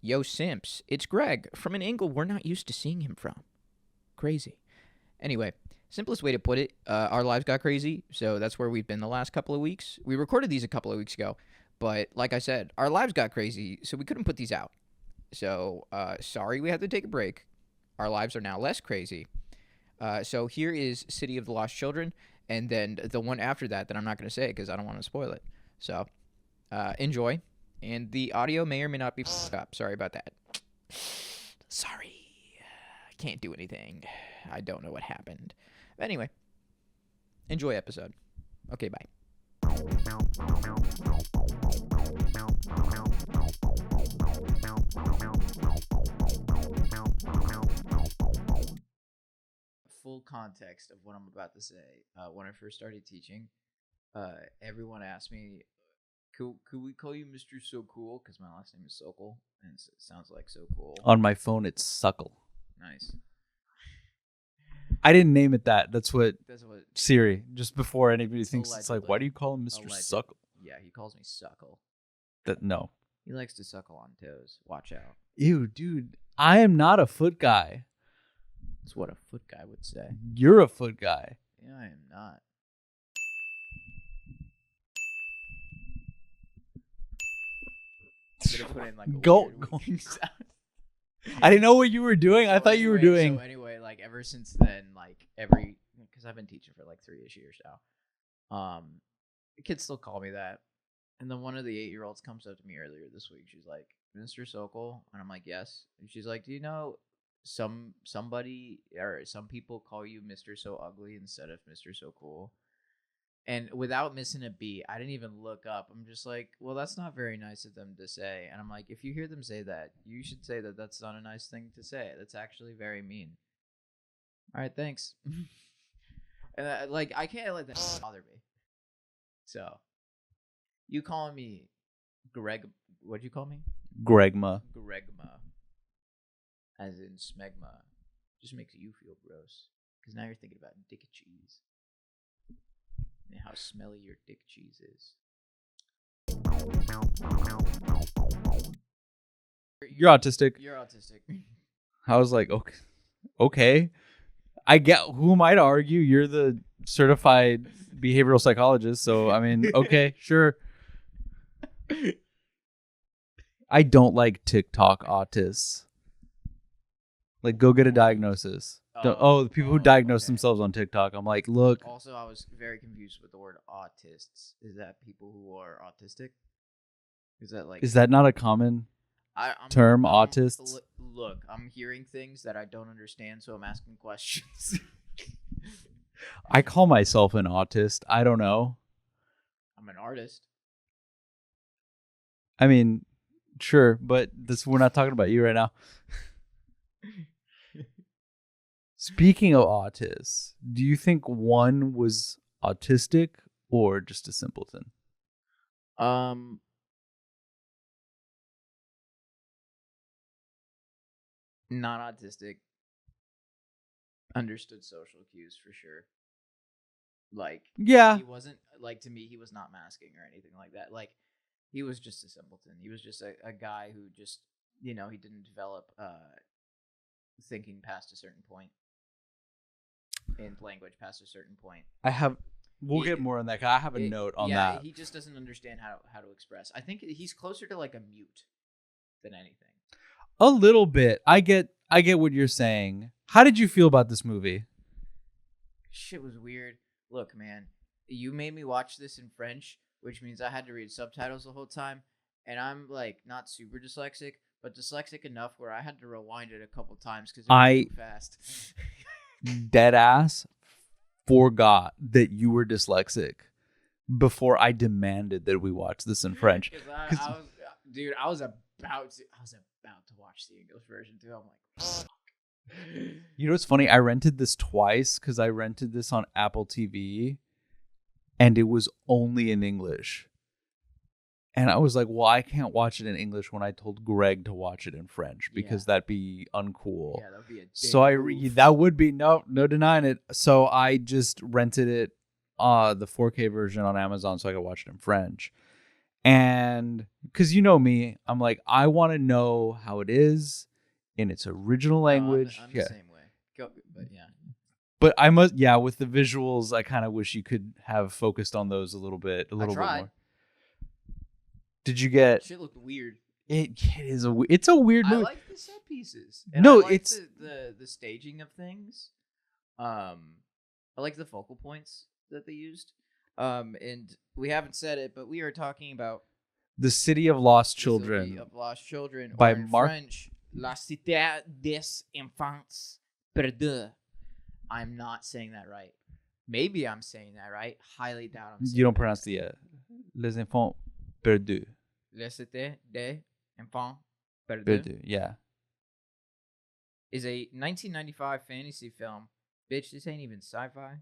Yo, Simps, it's Greg from an angle we're not used to seeing him from. Crazy. Anyway, simplest way to put it, our lives got crazy, so that's where we've been the last couple of weeks. We recorded these a couple of weeks ago, but like I said, our lives got crazy, so we couldn't put these out. So, sorry we had to take a break. Our lives are now less crazy. So here is City of the Lost Children, and then the one after that I'm not going to say because I don't want to spoil it. So, enjoy. And the audio may or may not be up. Sorry about that. Sorry. I can't do anything. I don't know what happened. But anyway, enjoy episode. Okay, bye. Full context of what I'm about to say. When I first started teaching, everyone asked me, could we call you Mr. So Cool? Because my last name is Sokol, and it sounds like so cool. On my phone, it's Suckle. Nice. I didn't name it that. That's what Siri, just before anybody thinks, allegedly, it's like, why do you call him Mr. Suckle? Yeah, he calls me Suckle. No. He likes to suckle on toes. Watch out. Ew, dude. I am not a foot guy. That's what a foot guy would say. You're a foot guy. Yeah, I am not. Put in like go. I didn't know what you were doing. So I thought you were doing. So anyway, like ever since then, like because I've been teaching for like 3-ish years now. Kids still call me that. And then one of the 8-year-olds comes up to me earlier this week. She's like, Mr. Sokol, and I'm like, yes. And she's like, do you know somebody or some people call you Mr. So Ugly instead of Mr. So Cool? And without missing a beat, I didn't even look up. I'm just like, well, that's not very nice of them to say. And I'm like, if you hear them say that, you should say that that's not a nice thing to say. That's actually very mean. All right, thanks. And I can't let that bother me. So, you calling me Greg? What'd you call me? Gregma. As in smegma. Just makes you feel gross. Because now you're thinking about dick cheese. And how smelly your dick cheese is. You're autistic. You're autistic. I was like, okay. I get. Who am I to argue? You're the certified behavioral psychologist, so I mean, okay, sure. I don't like TikTok autists. Like, go get a diagnosis. The people who diagnose themselves on TikTok. I'm like, look. Also, I was very confused with the word autists. Is that people who are autistic? Is that not a common term, autists? Look, I'm hearing things that I don't understand, so I'm asking questions. I call myself an autist. I don't know. I'm an artist. I mean, sure, but we're not talking about you right now. Speaking of autists, do you think one was autistic or just a simpleton? Not autistic. Understood social cues for sure. Like, yeah, he wasn't, like, to me, he was not masking or anything like that. Like, he was just a simpleton. He was just a guy who just, he didn't develop thinking past a certain point. In language past a certain point. We'll get more on that. I have a note on that. Yeah, he just doesn't understand how to express. I think he's closer to like a mute than anything. A little bit. I get what you're saying. How did you feel about this movie? Shit was weird. Look, man, you made me watch this in French, which means I had to read subtitles the whole time, and I'm like not super dyslexic, but dyslexic enough where I had to rewind it a couple times because it was too fast. Dead ass forgot that you were dyslexic before I demanded that we watch this in French. I was about to watch the English version too. I'm like, fuck. You know what's funny? I rented this twice because I rented this on Apple TV, and it was only in English. And I was like, well, I can't watch it in English when I told Greg to watch it in French because that'd be uncool. Yeah, that would be a so that would be no denying it. So I just rented it the 4K version on Amazon so I could watch it in French. And because you know me, I'm like, I want to know how it is in its original language. I'm the same way. But yeah. But I must, yeah, with the visuals, I kind of wish you could have focused on those a little bit more. Did you get? Shit looked weird. It's a weird movie. I like the set pieces. And no, I like it's the staging of things. I like the focal points that they used. And we haven't said it, but we are talking about The City of Lost The Children. City of Lost Children, by or in French, La Cité des Enfants Perdus. I'm not saying that right. Maybe I'm saying that right. Highly doubt I'm saying You don't pronounce the Les Enfants Perdus. La Cité des Enfants Perdus. Perdus, yeah. Is a 1995 fantasy film. Bitch, this ain't even sci-fi.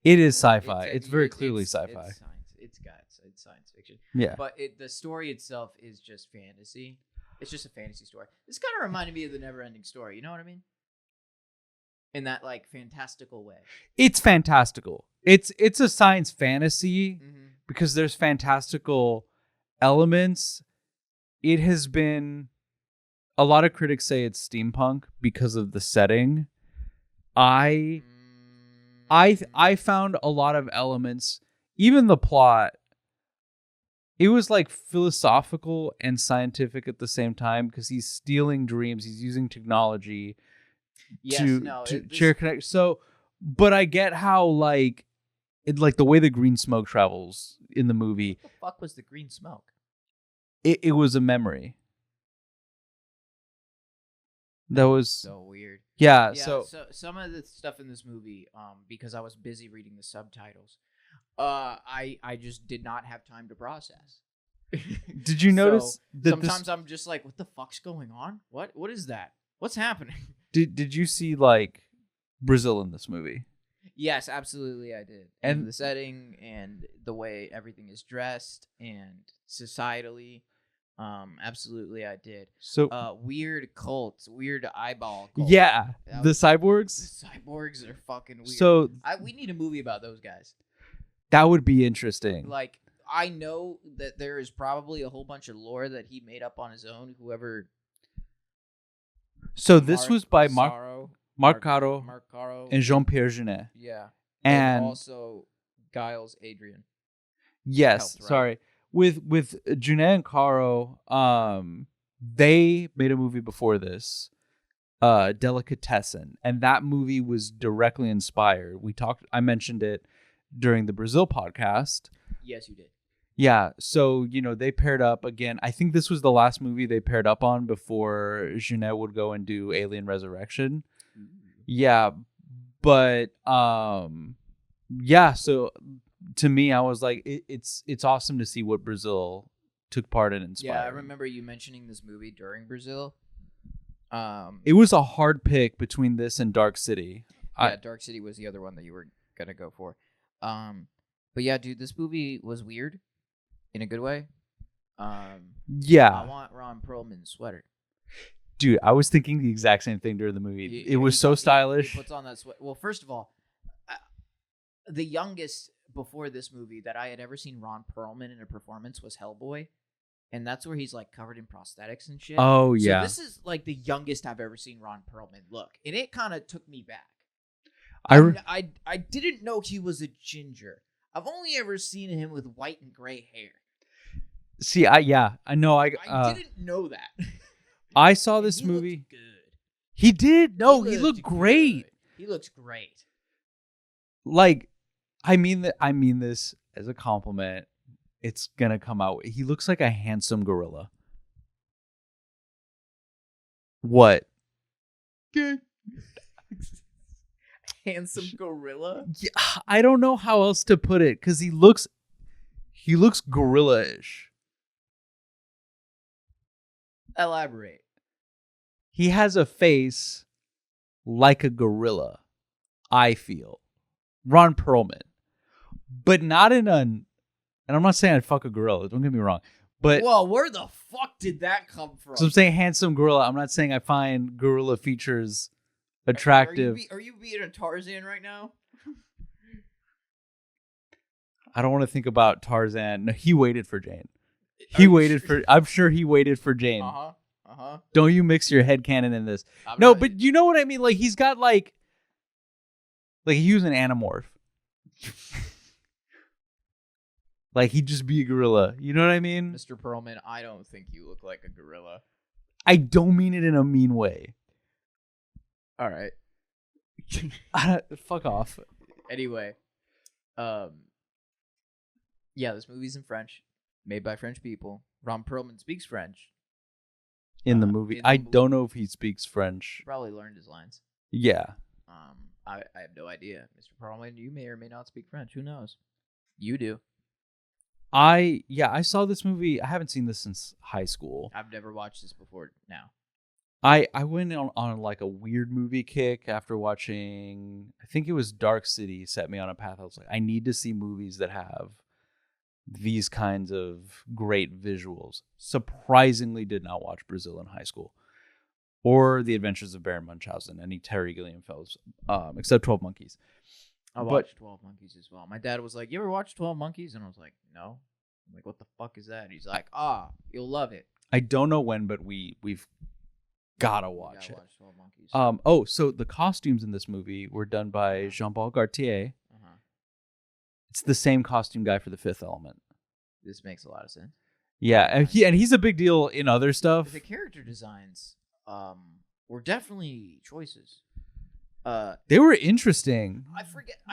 It is sci-fi. It's very clearly sci-fi. It's science. It's science fiction. Yeah. But the story itself is just fantasy. It's just a fantasy story. This kind of reminded me of the Never-Ending Story. You know what I mean? In that like fantastical way. It's fantastical. It's a science fantasy because there's fantastical elements. It has been, a lot of critics say it's steampunk because of the setting. I found a lot of elements, even the plot. It was like philosophical and scientific at the same time because he's stealing dreams. He's using technology to share connect. So, but I get how like the way the green smoke travels in the movie. What the fuck was the green smoke? It was a memory. That was so weird. Yeah. So some of the stuff in this movie, because I was busy reading the subtitles, I just did not have time to process. Did you notice that sometimes I'm just like, what the fuck's going on? What is that? What's happening? Did you see like Brazil in this movie? Yes, absolutely I did. And the setting and the way everything is dressed and societally, absolutely I did. So weird cults, weird eyeball cults. Yeah, the cyborgs. The cyborgs are fucking weird. So we need a movie about those guys. That would be interesting. Like, I know that there is probably a whole bunch of lore that he made up on his own. Whoever. So this was by Marc Caro and Jean-Pierre Jeunet. Yeah. And also Giles Adrian. Yes, helped, right? sorry. With Jeunet and Caro, they made a movie before this, Delicatessen, and that movie was directly inspired. I mentioned it during the Brazil podcast. Yes, you did. Yeah, so they paired up again. I think this was the last movie they paired up on before Jeunet would go and do Alien Resurrection. Yeah, but yeah. So to me, I was like, it's awesome to see what Brazil took part in inspiring. Yeah, I remember you mentioning this movie during Brazil. It was a hard pick between this and Dark City. Yeah, Dark City was the other one that you were gonna go for. But yeah, dude, this movie was weird in a good way. Yeah, I want Ron Perlman's sweater. Dude, I was thinking the exact same thing during the movie. It was so stylish. He puts on that sweater. Well, first of all, the youngest before this movie that I had ever seen Ron Perlman in a performance was Hellboy. And that's where he's like covered in prosthetics and shit. Oh, yeah. So this is like the youngest I've ever seen Ron Perlman look. And it kind of took me back. I didn't know he was a ginger. I've only ever seen him with white and gray hair. See, I know. I didn't know that. I saw this movie. Looked good. He did. No, he looked great. Good. He looks great. Like, I mean this as a compliment. It's gonna come out. He looks like a handsome gorilla. What? Good. Handsome gorilla? Yeah, I don't know how else to put it because he looks gorilla-ish. Elaborate. He has a face like a gorilla, I feel. Ron Perlman. But not in an... And I'm not saying I'd fuck a gorilla. Don't get me wrong. But well, where the fuck did that come from? So I'm saying handsome gorilla. I'm not saying I find gorilla features attractive. Are you being a Tarzan right now? I don't want to think about Tarzan. No, he waited for Jane. I'm sure he waited for Jane. Don't you mix your headcanon in this. But you know what I mean? Like, he's got like he was an animorph. Like, he'd just be a gorilla. You know what I mean? Mr. Perlman, I don't think you look like a gorilla. I don't mean it in a mean way. All right. Fuck off. Anyway, yeah, this movie's in French, made by French people. Ron Perlman speaks French. In the movie, I don't know if he speaks French. Probably learned his lines. Yeah. I have no idea, Mr. Perlman. You may or may not speak French. Who knows? You do. I saw this movie. I haven't seen this since high school. I've never watched this before now. I went on like a weird movie kick after watching, I think it was Dark City set me on a path. I was like, I need to see movies that have these kinds of great visuals. Surprisingly did not watch Brazil in high school. Or The Adventures of Baron Munchausen, any Terry Gilliam films, except 12 Monkeys. I watched 12 Monkeys as well. My dad was like, you ever watch 12 Monkeys? And I was like, no. I'm like, what the fuck is that? He's like, you'll love it. I don't know when, but we've gotta watch it. Watch 12 Monkeys. So the costumes in this movie were done by Jean-Paul Gaultier. It's the same costume guy for The Fifth Element. This makes a lot of sense. Yeah, and he's a big deal in other stuff. The character designs were definitely choices. They were interesting. I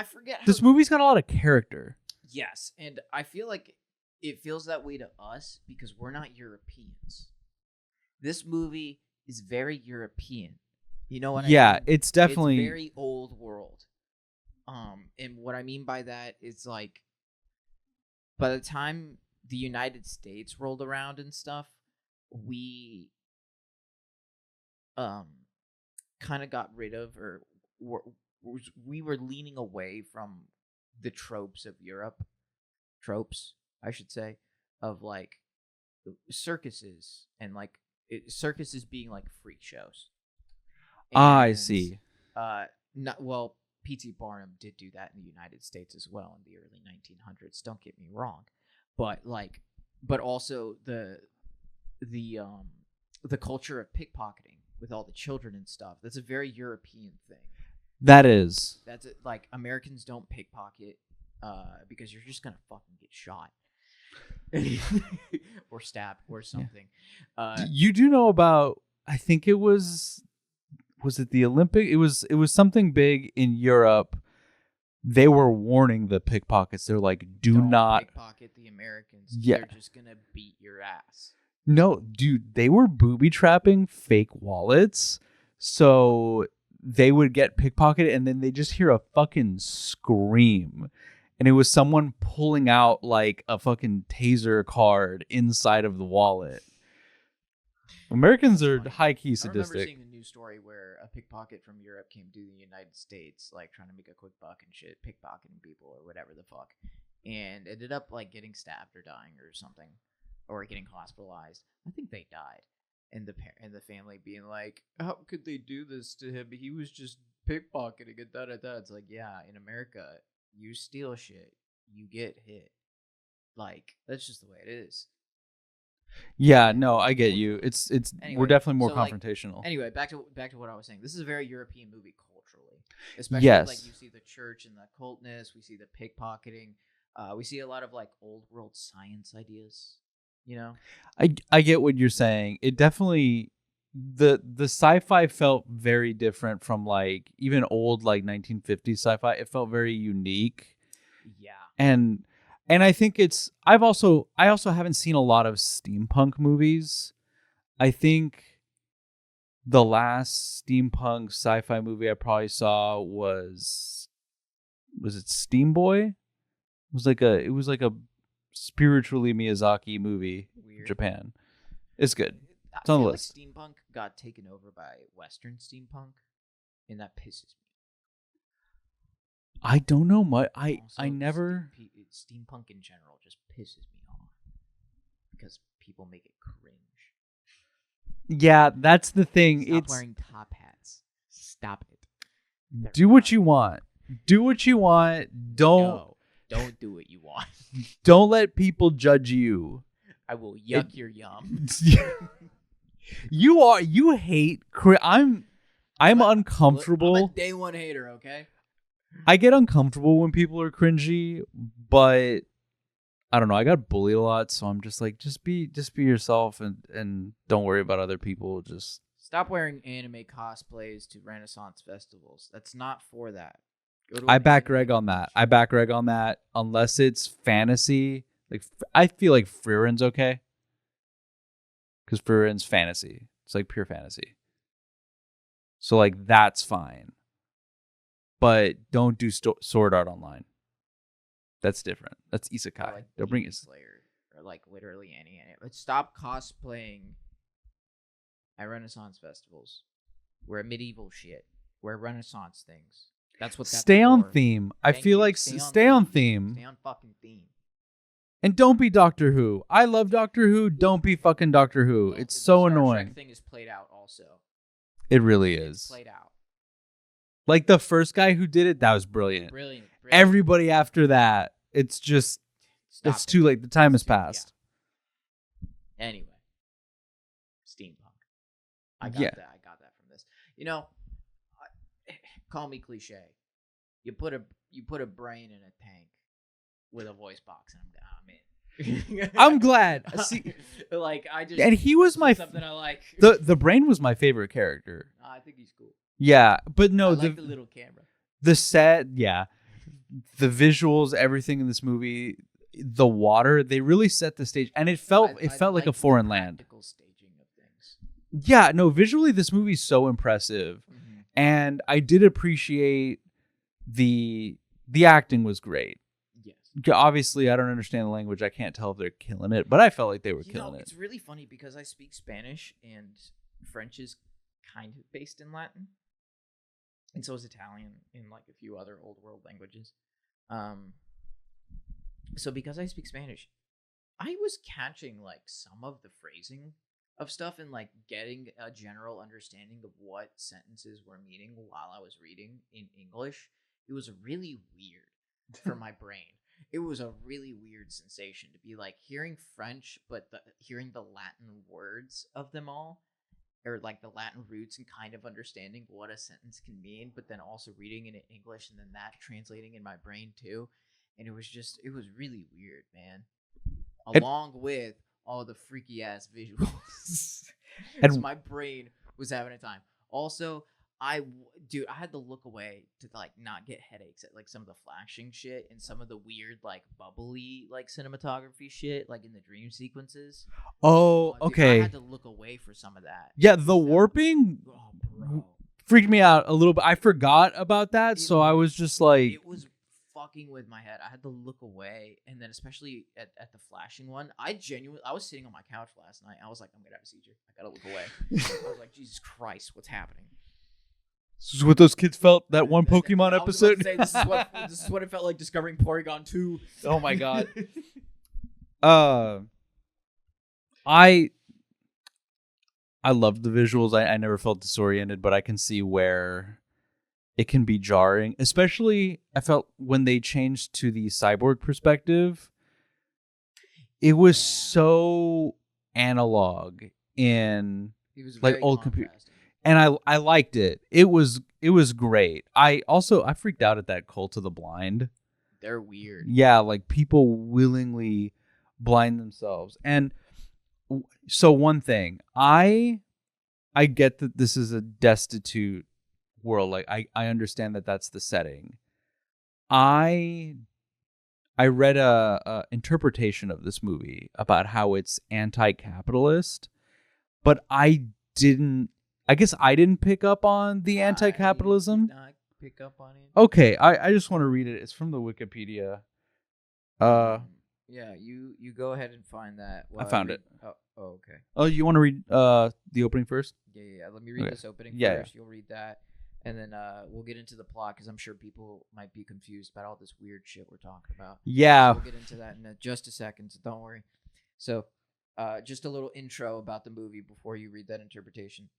forget. This movie's got a lot of character. Yes, and I feel like it feels that way to us because we're not Europeans. This movie is very European. You know what I mean? Yeah, it's definitely it's very old world. And what I mean by that is like by the time the United States rolled around and stuff, we kind of got rid of we were leaning away from the tropes of Europe. Tropes, I should say, of like circuses and like circuses being like freak shows. And, I see. P.T. Barnum did do that in the United States as well in the early 1900s. Don't get me wrong, but also the culture of pickpocketing with all the children and stuff. That's a very European thing. That is. That's it. Like Americans don't pickpocket because you're just gonna fucking get shot or stabbed or something. Yeah. You do know about? I think it was it the Olympic? It was something big in Europe. They were warning the pickpockets. They're like, don't not pickpocket the Americans. Yeah. They're just gonna beat your ass. No, dude, they were booby trapping fake wallets. So they would get pickpocketed and then they just hear a fucking scream. And it was someone pulling out like a fucking taser card inside of the wallet. Americans are high-key sadistic. I remember seeing a news story where a pickpocket from Europe came to the United States, like trying to make a quick buck and shit, pickpocketing people or whatever the fuck, and ended up like getting stabbed or dying or something, or getting hospitalized. I think they died, and the family being like, "How could they do this to him? He was just pickpocketing and da da da." It's like, yeah, in America, you steal shit, you get hit. Like that's just the way it is. Yeah, no, I get you. It's anyway, we're definitely more confrontational. Anyway, back to what I was saying. This is a very European movie culturally, especially like you see the church and the cultness. We see the pickpocketing. We see a lot of like old world science ideas. You know, I get what you're saying. It definitely the sci-fi felt very different from like even old like 1950s sci-fi. It felt very unique. Yeah, and I think I also haven't seen a lot of steampunk movies. I think the last steampunk sci-fi movie I probably saw was it Steam Boy? It was like a spiritually Miyazaki movie. Weird. In Japan. It's good. It's on the list. Like steampunk got taken over by Western steampunk, and that pisses me. I don't know much. I never. Steampunk in general just pisses me off because people make it cringe. Yeah, that's the thing. Stop wearing top hats. Stop it. Do what you want. Do what you want. Don't. Don't do what you want. Don't let people judge you. I will yuck your yum. You hate. I'm uncomfortable. I'm a day one hater. Okay. I get uncomfortable when people are cringy, but I don't know. I got bullied a lot, so I'm just like, just be yourself and don't worry about other people. Just stop wearing anime cosplays to Renaissance festivals. That's not for that. I back Greg on that. Unless it's fantasy. Like I feel like Frierin's okay. Because Frierin's fantasy. It's like pure fantasy. So like that's fine. But don't do sword art online. That's different. That's isekai. Like They'll bring it. Slayer or like literally any anime. Let's stop cosplaying at Renaissance festivals. Wear medieval shit. Wear Renaissance things. That's what. Stay on for. theme. I feel like stay on theme. Stay on fucking theme. And don't be Doctor Who. I love Doctor Who. Don't be fucking Doctor Who. It's so annoying. The thing is played out also. It really is. It's played out. Like the first guy who did it, that was brilliant. Brilliant. Everybody after that, it's just, it's too late. The time has passed. Yeah. Anyway, steampunk. I got that. I got that from this. You know, call me cliche. You put a brain in a tank with a voice box, and I'm in. I'm glad. See, like I just and he was my something I like. The brain was my favorite character. I think he's cool. Yeah, but no, I like the little camera. The set, yeah, the visuals, everything in this movie, the water, they really set the stage, and it felt like a foreign land. Staging of things. Yeah, no, visually this movie's so impressive, and I did appreciate the acting was great. Yes. Obviously, I don't understand the language. I can't tell if they're killing it, but I felt like they were killing it. It's really funny because I speak Spanish and French is kind of based in Latin. And so is Italian and like a few other old world languages. So because I speak Spanish, I was catching like some of the phrasing of stuff and like getting a general understanding of what sentences were meaning while I was reading in English. It was really weird for my brain. It was a really weird sensation to be like hearing French, but hearing the Latin words of them all, or like the Latin roots, and kind of understanding what a sentence can mean, but then also reading it in English and then that translating in my brain too. And it was really weird, man. Along with all the freaky ass visuals. And so my brain was having a time. Also, I had to look away to like not get headaches at like some of the flashing shit and some of the weird like bubbly like cinematography shit like in the dream sequences. Oh, okay. I had to look away for some of that. Yeah, the warping freaked me out a little bit. I forgot about that, so I was just like, it was fucking with my head. I had to look away, and then especially at the flashing one, I was sitting on my couch last night. I was like, I'm gonna have a seizure. I gotta look away. I was like, Jesus Christ, what's happening? This is what those kids felt that one Pokemon episode. Say, this is what it felt like discovering Porygon 2. Oh my god. I loved the visuals. I never felt disoriented, but I can see where it can be jarring. Especially, I felt when they changed to the cyborg perspective, it was so analog in like old computer. And I liked it. It was great. I freaked out at that Cult of the Blind. They're weird. Yeah, like people willingly blind themselves. And so one thing, I get that this is a destitute world. Like I understand that that's the setting. I read a interpretation of this movie about how it's anti-capitalist, but I guess I didn't pick up on the anti-capitalism. I did not pick up on it. Okay, I just want to read it. It's from the Wikipedia. Yeah, you go ahead and find that. I found it. Oh, okay. Oh, you want to read the opening first? Yeah. Let me read this opening first. Yeah. You'll read that, and then we'll get into the plot because I'm sure people might be confused about all this weird shit we're talking about. Yeah. So we'll get into that in just a second, so don't worry. So, just a little intro about the movie before you read that interpretation.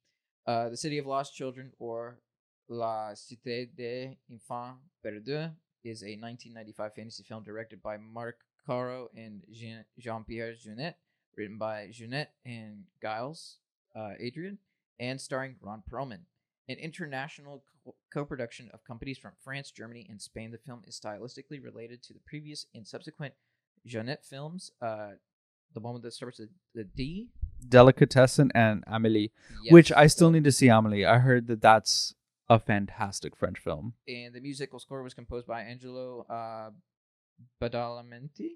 The City of Lost Children, or La Cité des Enfants Perdus, is a 1995 fantasy film directed by Marc Caro and Jean-Pierre Jeunet, written by Jeunet and Giles Adrian, and starring Ron Perlman. An international co-production of companies from France, Germany, and Spain, the film is stylistically related to the previous and subsequent Jeunet films. The one that starts with the D. Delicatessen and Amélie, Yes, which I still so- need to see Amélie. I heard that that's a fantastic French film. And the musical score was composed by Angelo Badalamenti,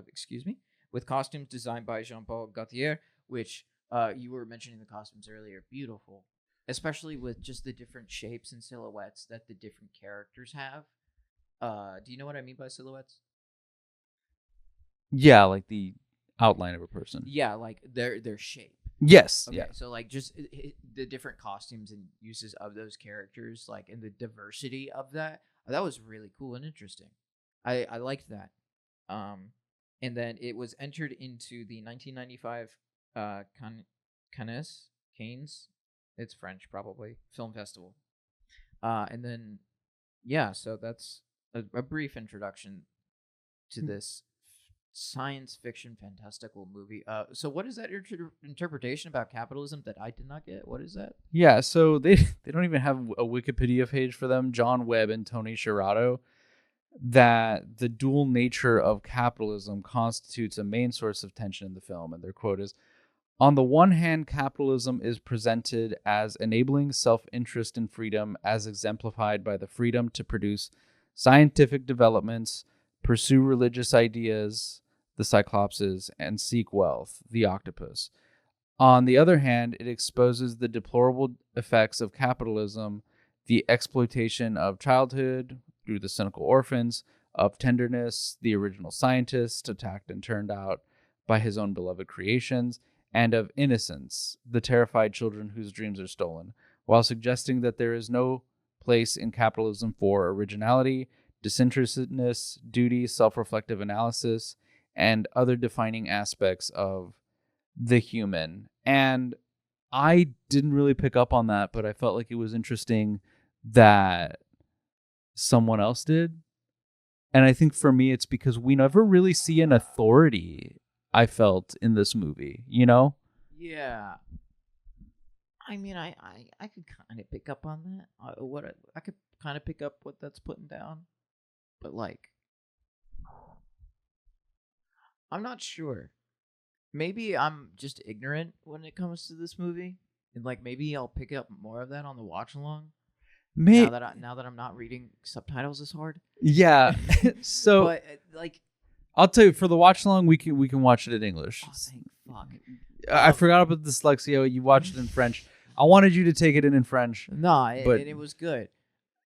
excuse me, with costumes designed by Jean-Paul Gaultier, which you were mentioning the costumes earlier. Beautiful, especially with just the different shapes and silhouettes that the different characters have. Do you know what I mean by silhouettes? Yeah, like the outline of a person. Yeah, like their shape. Yes. Okay, Yeah. so like just the different costumes and uses of those characters, like and the diversity of that. That was really cool and interesting. I liked that. And then it was entered into the 1995 Cannes, it's French probably, film festival. And then yeah, so that's a brief introduction to this science fiction fantastical movie. So what is that interpretation about capitalism that I did not get? What is that? Yeah, so they don't even have a Wikipedia page for them. John Webb and Tony Shirato, that the dual nature of capitalism constitutes a main source of tension in the film, and their quote is, "On the one hand, capitalism is presented as enabling self-interest and freedom, as exemplified by the freedom to produce scientific developments, pursue religious ideas, the Cyclopses, and seek wealth, the octopus. On the other hand, it exposes the deplorable effects of capitalism, the exploitation of childhood through the cynical orphans, of tenderness, the original scientist attacked and turned out by his own beloved creations, and of innocence, the terrified children whose dreams are stolen, while suggesting that there is no place in capitalism for originality, disinterestedness, duty, self-reflective analysis, and other defining aspects of the human." And I didn't really pick up on that, but I felt like it was interesting that someone else did. And I think for me, it's because we never really see an authority, I felt, in this movie, you know? Yeah. I mean, I could kind of pick up on that. I could kind of pick up what that's putting down, but like, I'm not sure. Maybe I'm just ignorant when it comes to this movie, and like maybe I'll pick up more of that on the watch along. Now that I'm not reading subtitles as hard. Yeah. So But like, I'll tell you, for the watch along, we can watch it in English. oh, thank fuck. I forgot about dyslexia. You watched it in French. I wanted you to take it in French. No, but and it was good.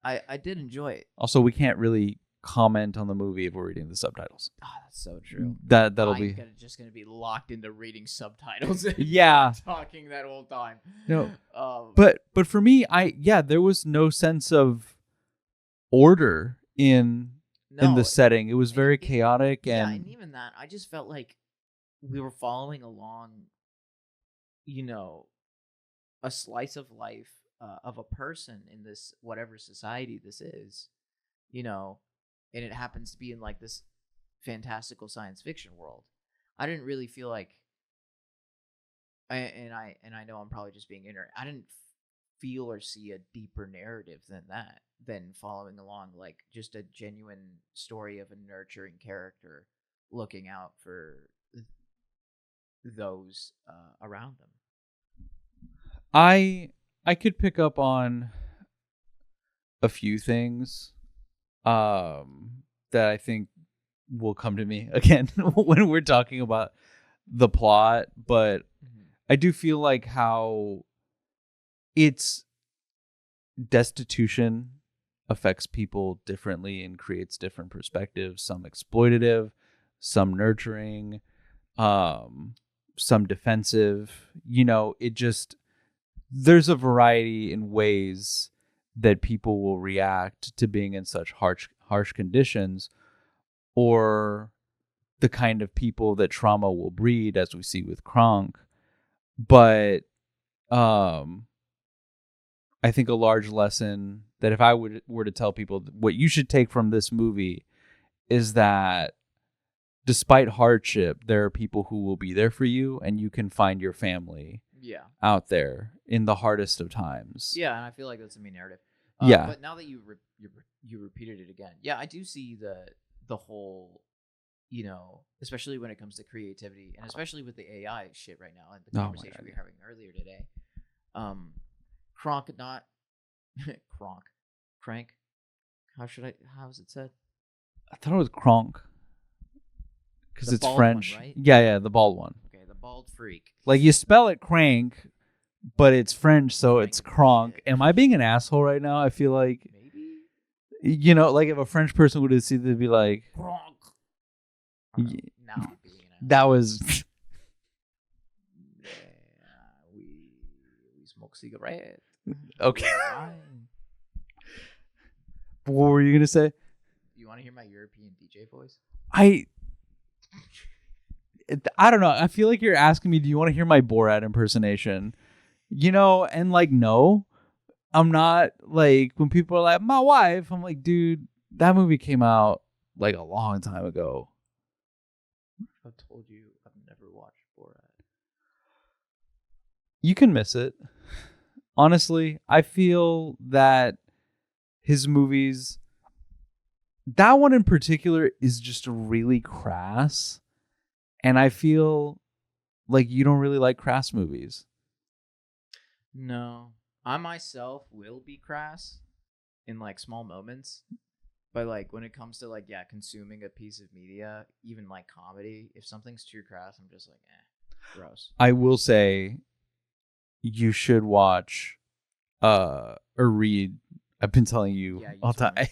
I did enjoy it. Also, we can't really comment on the movie if we're reading the subtitles. Oh, that's so true. That'll I'm be just gonna be locked into reading subtitles. And yeah. talking that whole time. No, Um, but for me, there was no sense of order in no, the setting. It was very it- chaotic yeah, and and even that, I just felt like we were following along, a slice of life of a person in this whatever society this is, and it happens to be in like this fantastical science fiction world. I didn't really feel like, I know I'm probably just being ignorant. I didn't feel or see a deeper narrative than that, than following along like just a genuine story of a nurturing character looking out for those around them. I could pick up on a few things that I think will come to me again when we're talking about the plot, but I do feel like how its destitution affects people differently and creates different perspectives, some exploitative, some nurturing, some defensive. There's a variety in ways that people will react to being in such harsh conditions, or the kind of people that trauma will breed, as we see with Kronk. But I I think a large lesson that if I were to tell people what you should take from this movie is that despite hardship, there are people who will be there for you, and you can find your family out there in the hardest of times. Yeah, and I feel like that's the main narrative. Yeah. But now that you repeated it again, yeah, I do see the whole, especially when it comes to creativity, and especially with the AI shit right now, and the conversation we were having earlier today. Crank. How is it said? I thought it was Kronk. Because it's French. One, right? Yeah, the bald one. Okay, the bald freak. Like you spell it crank, but it's French, so it's Kronk. Am I being an asshole right now? I feel like maybe. Like if a French person would have seen, they'd be like Kronk. Now I'm being an asshole. That was we smoke cigarette. Okay. What were you gonna say? You want to hear my European DJ voice? I don't know. I feel like you're asking me, do you want to hear my Borat impersonation? And like, no, I'm not. Like when people are like, my wife, I'm like, dude, that movie came out like a long time ago. I've told you I've never watched Borat. You can miss it. Honestly, I feel that his movies, that one in particular, is just really crass. And I feel like you don't really like crass movies. No. I myself will be crass in like small moments. But like when it comes to like, consuming a piece of media, even like comedy, if something's too crass, I'm just like, gross. I will say you should watch or read. I've been telling you all the time.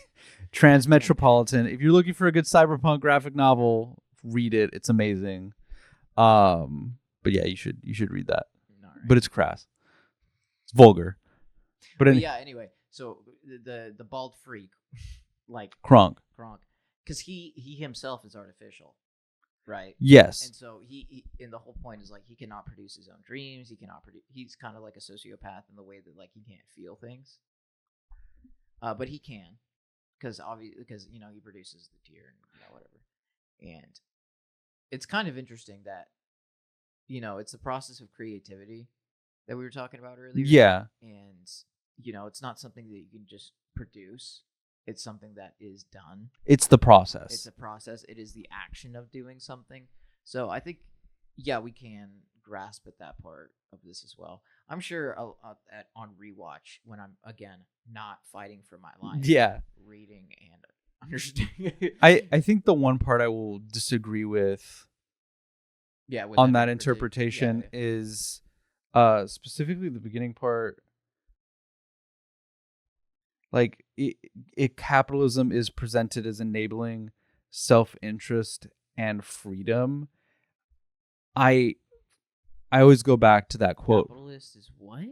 Transmetropolitan. If you're looking for a good cyberpunk graphic novel, read it. It's amazing. But yeah, you should read that. Right. But it's crass. It's vulgar. But anyway, so the bald freak, like Kronk, because he himself is artificial, right? Yes. And so he and the whole point is like he cannot produce his own dreams. He cannot produce. He's kind of like a sociopath in the way that like he can't feel things. But he can, because he produces the tear and whatever, and it's kind of interesting that it's the process of creativity that we were talking about earlier. Yeah, and it's not something that you can just produce. It's something that is done. It's the process. It's a process. It is the action of doing something. So I think, we can grasp at that part of this as well. I'm sure on rewatch when I'm again not fighting for my life. Yeah, reading and understanding. I think the one part I will disagree with. With on that interpretation is specifically the beginning part. Like capitalism is presented as enabling self-interest and freedom. I always go back to that quote. Capitalist is what?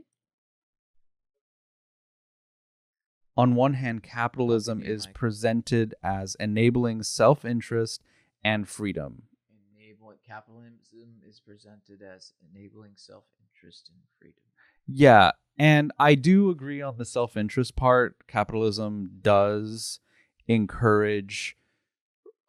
On one hand, capitalism is presented as enabling self-interest and freedom. Capitalism is presented as enabling self-interest and freedom. Yeah, and I do agree on the self-interest part. Capitalism does encourage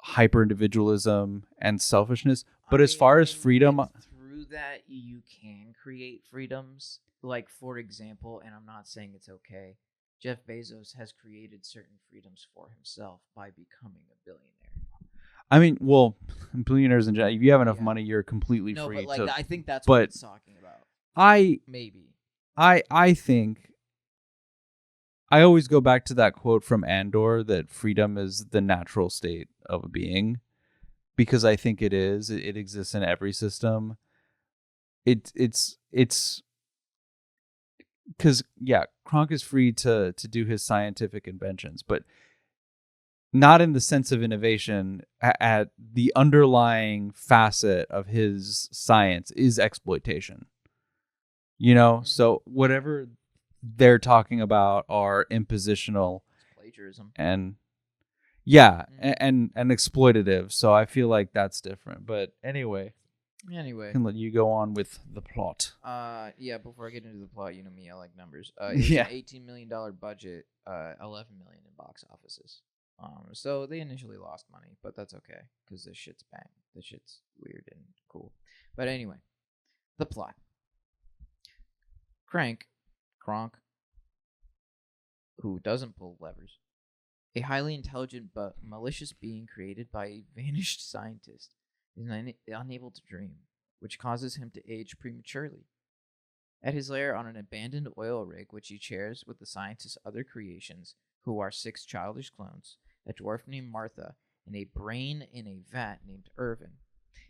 hyper-individualism and selfishness. But as far as freedom... Through that, you can create freedoms. Like, for example, and I'm not saying it's okay, Jeff Bezos has created certain freedoms for himself by becoming a billionaire. I mean, well, billionaires in general, if you have enough money, you're completely free. No, but like, I think that's what it's talking about. I think I always go back to that quote from Andor that freedom is the natural state of a being, because I think it is. It exists in every system. It's because Kronk is free to do his scientific inventions, but not in the sense of innovation. At the underlying facet of his science is exploitation. So whatever they're talking about are impositional, it's plagiarism, and and exploitative. So I feel like that's different. But anyway, Anyway, can let you go on with the plot. yeah. Before I get into the plot, you know me, I like numbers. It was an $18 million budget, 11 million in box offices. So they initially lost money, but that's okay because this shit's bang. This shit's weird and cool. But anyway, the plot. Kronk, who doesn't pull levers, a highly intelligent but malicious being created by a vanished scientist, is unable to dream, which causes him to age prematurely. At his lair on an abandoned oil rig, which he shares with the scientist's other creations, who are 6 childish clones, a dwarf named Martha, and a brain in a vat named Irvin.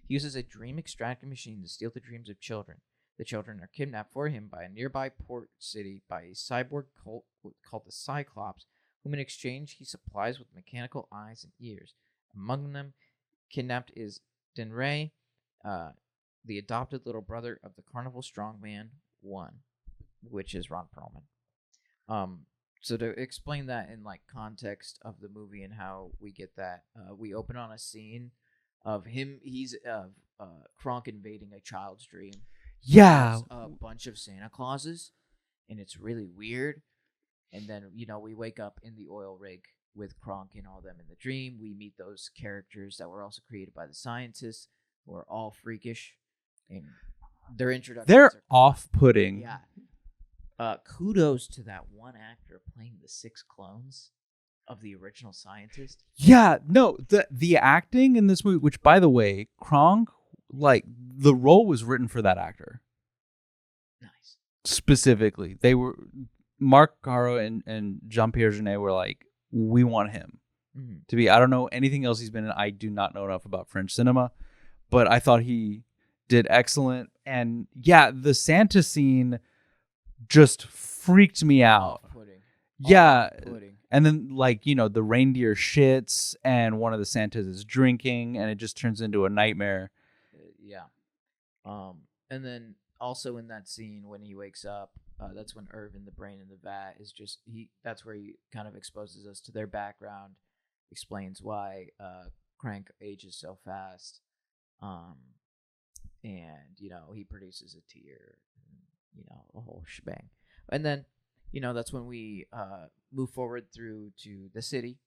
He uses a dream extracting machine to steal the dreams of children. The children are kidnapped for him by a nearby port city by a cyborg cult called the Cyclops, whom in exchange he supplies with mechanical eyes and ears. Among them, kidnapped is Denray, the adopted little brother of the carnival strongman 1, which is Ron Perlman. So to explain that in like context of the movie and how we get that, we open on a scene of him. He's Kronk invading a child's dream. Yeah, a bunch of Santa Clauses, and it's really weird. And then we wake up in the oil rig with Kronk and all them in the dream. We meet those characters that were also created by the scientists, who are all freakish, and their introductions. They're off-putting. Yeah. Kudos to that one actor playing the 6 clones of the original scientist. Yeah, no, the acting in this movie, which by the way, Kronk, like the role was written for that actor. Nice. Specifically, they were Marc Caro and Jean-Pierre Jeunet were like, we want him to be. I don't know anything else he's been in. I do not know enough about French cinema, but I thought he did excellent. And yeah, the Santa scene just freaked me out. Off-putting. Yeah. Off-putting. And then, like, the reindeer shits and one of the Santas is drinking and it just turns into a nightmare. Yeah. And then also in that scene when he wakes up, that's when Irvin, the brain in the vat, is just that's where he kind of exposes us to their background, explains why Crank ages so fast. And he produces a tear, a whole shebang. And then that's when we move forward through to the city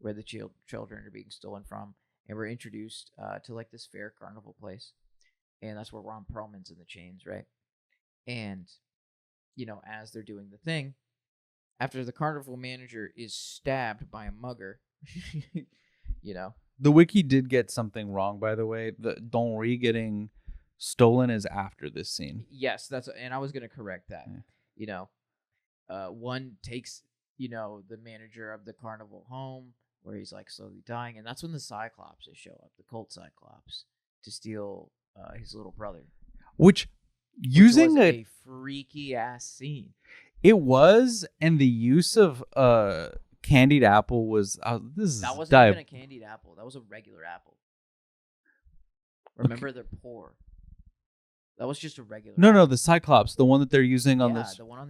where the children are being stolen from, and we're introduced to like this fair carnival place, and that's where Ron Perlman's in the chains, right? And as they're doing the thing, after the carnival manager is stabbed by a mugger, The wiki did get something wrong, by the way. The Donry getting stolen is after this scene. Yes, and I was gonna correct that. Yeah. One takes the manager of the carnival home, where he's like slowly dying, and that's when the Cyclopses show up, the cult Cyclops, to steal his little brother. Which using a freaky ass scene. It was, and the use of candied apple was that wasn't even a candied apple. That was a regular apple. Remember, they're poor. That was just a regular. No, the Cyclops, the one that they're using on this. the one on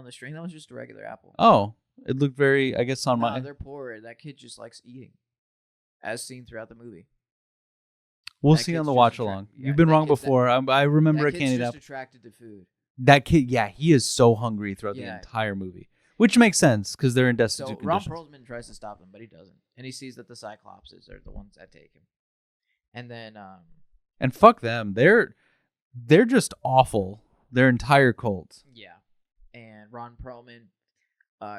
the string. That was just a regular apple. Oh, it looked very. I guess on my. They're poor. That kid just likes eating, as seen throughout the movie. We'll see on the watch along. You've been wrong before. I remember a candied apple. Just attracted to food. That kid, yeah, he is so hungry throughout the entire movie, which makes sense because they're in destitute conditions. Ron Perlman tries to stop him, but he doesn't, and he sees that the Cyclopses are the ones that take him, and then and fuck them, they're just awful. Their entire cult. Yeah, and Ron Perlman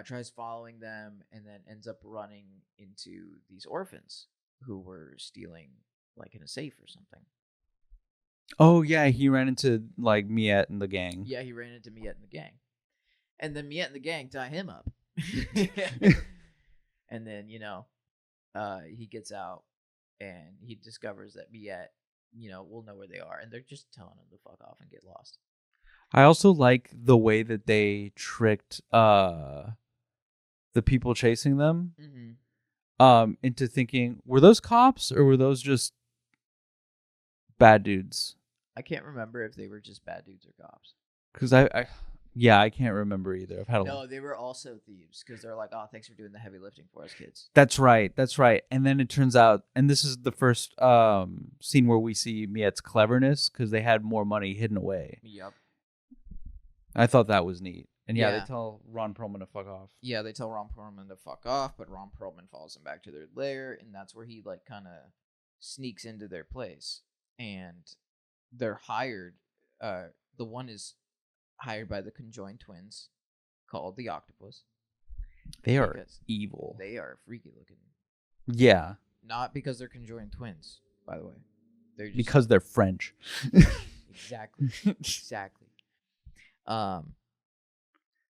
tries following them, and then ends up running into these orphans who were stealing, like in a safe or something. Oh yeah, he ran into like Miette and the gang. Yeah, he ran into Miette and the gang, and then Miette and the gang tie him up. And then he gets out, and he discovers that Miette, will know where they are, and they're just telling him to fuck off and get lost. I also like the way that they tricked the people chasing them into thinking, were those cops or were those just bad dudes? I can't remember if they were just bad dudes or cops. Because Yeah, I can't remember either. I've had a lot. No, they were also thieves because they're like, oh, thanks for doing the heavy lifting for us kids. That's right. That's right. And then it turns out, and this is the first scene where we see Miette's cleverness because they had more money hidden away. Yep. I thought that was neat. And yeah, Yeah. they tell Ron Perlman to fuck off. Yeah, they tell Ron Perlman to fuck off, but Ron Perlman follows them back to their lair, and that's where he like kind of sneaks into their place, and they're hired. The one is hired by the conjoined twins, called the Octopus. They are because evil. They are freaky looking. Yeah. Not because they're conjoined twins, by the way. They're just Because they're French. exactly.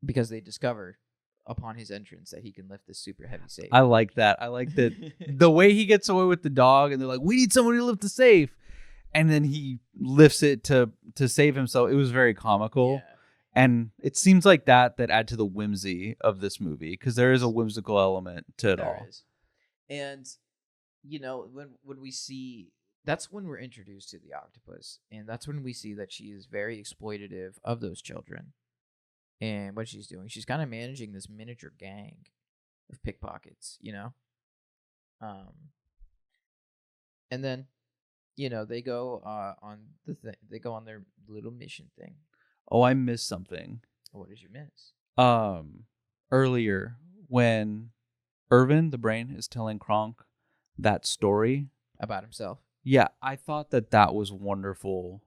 Because they discover upon his entrance that he can lift this super heavy safe. I like that. I like that. The way he gets away with the dog, and they're like, "We need someone to lift the safe," and then he lifts it to save himself. It was very comical, and it seems like that add to the whimsy of this movie because there is a whimsical element to it all. Is. And you know, when we see, that's when we're introduced to the octopus, and that's when we see that she is very exploitative of those children. And what she's doing, she's kind of managing this miniature gang of pickpockets, you know? And then, you know, they go on they go on their little mission thing. Oh, I missed something. What did you miss? Earlier when Irvin, the brain, is telling Kronk that story about himself. Yeah, I thought that was wonderful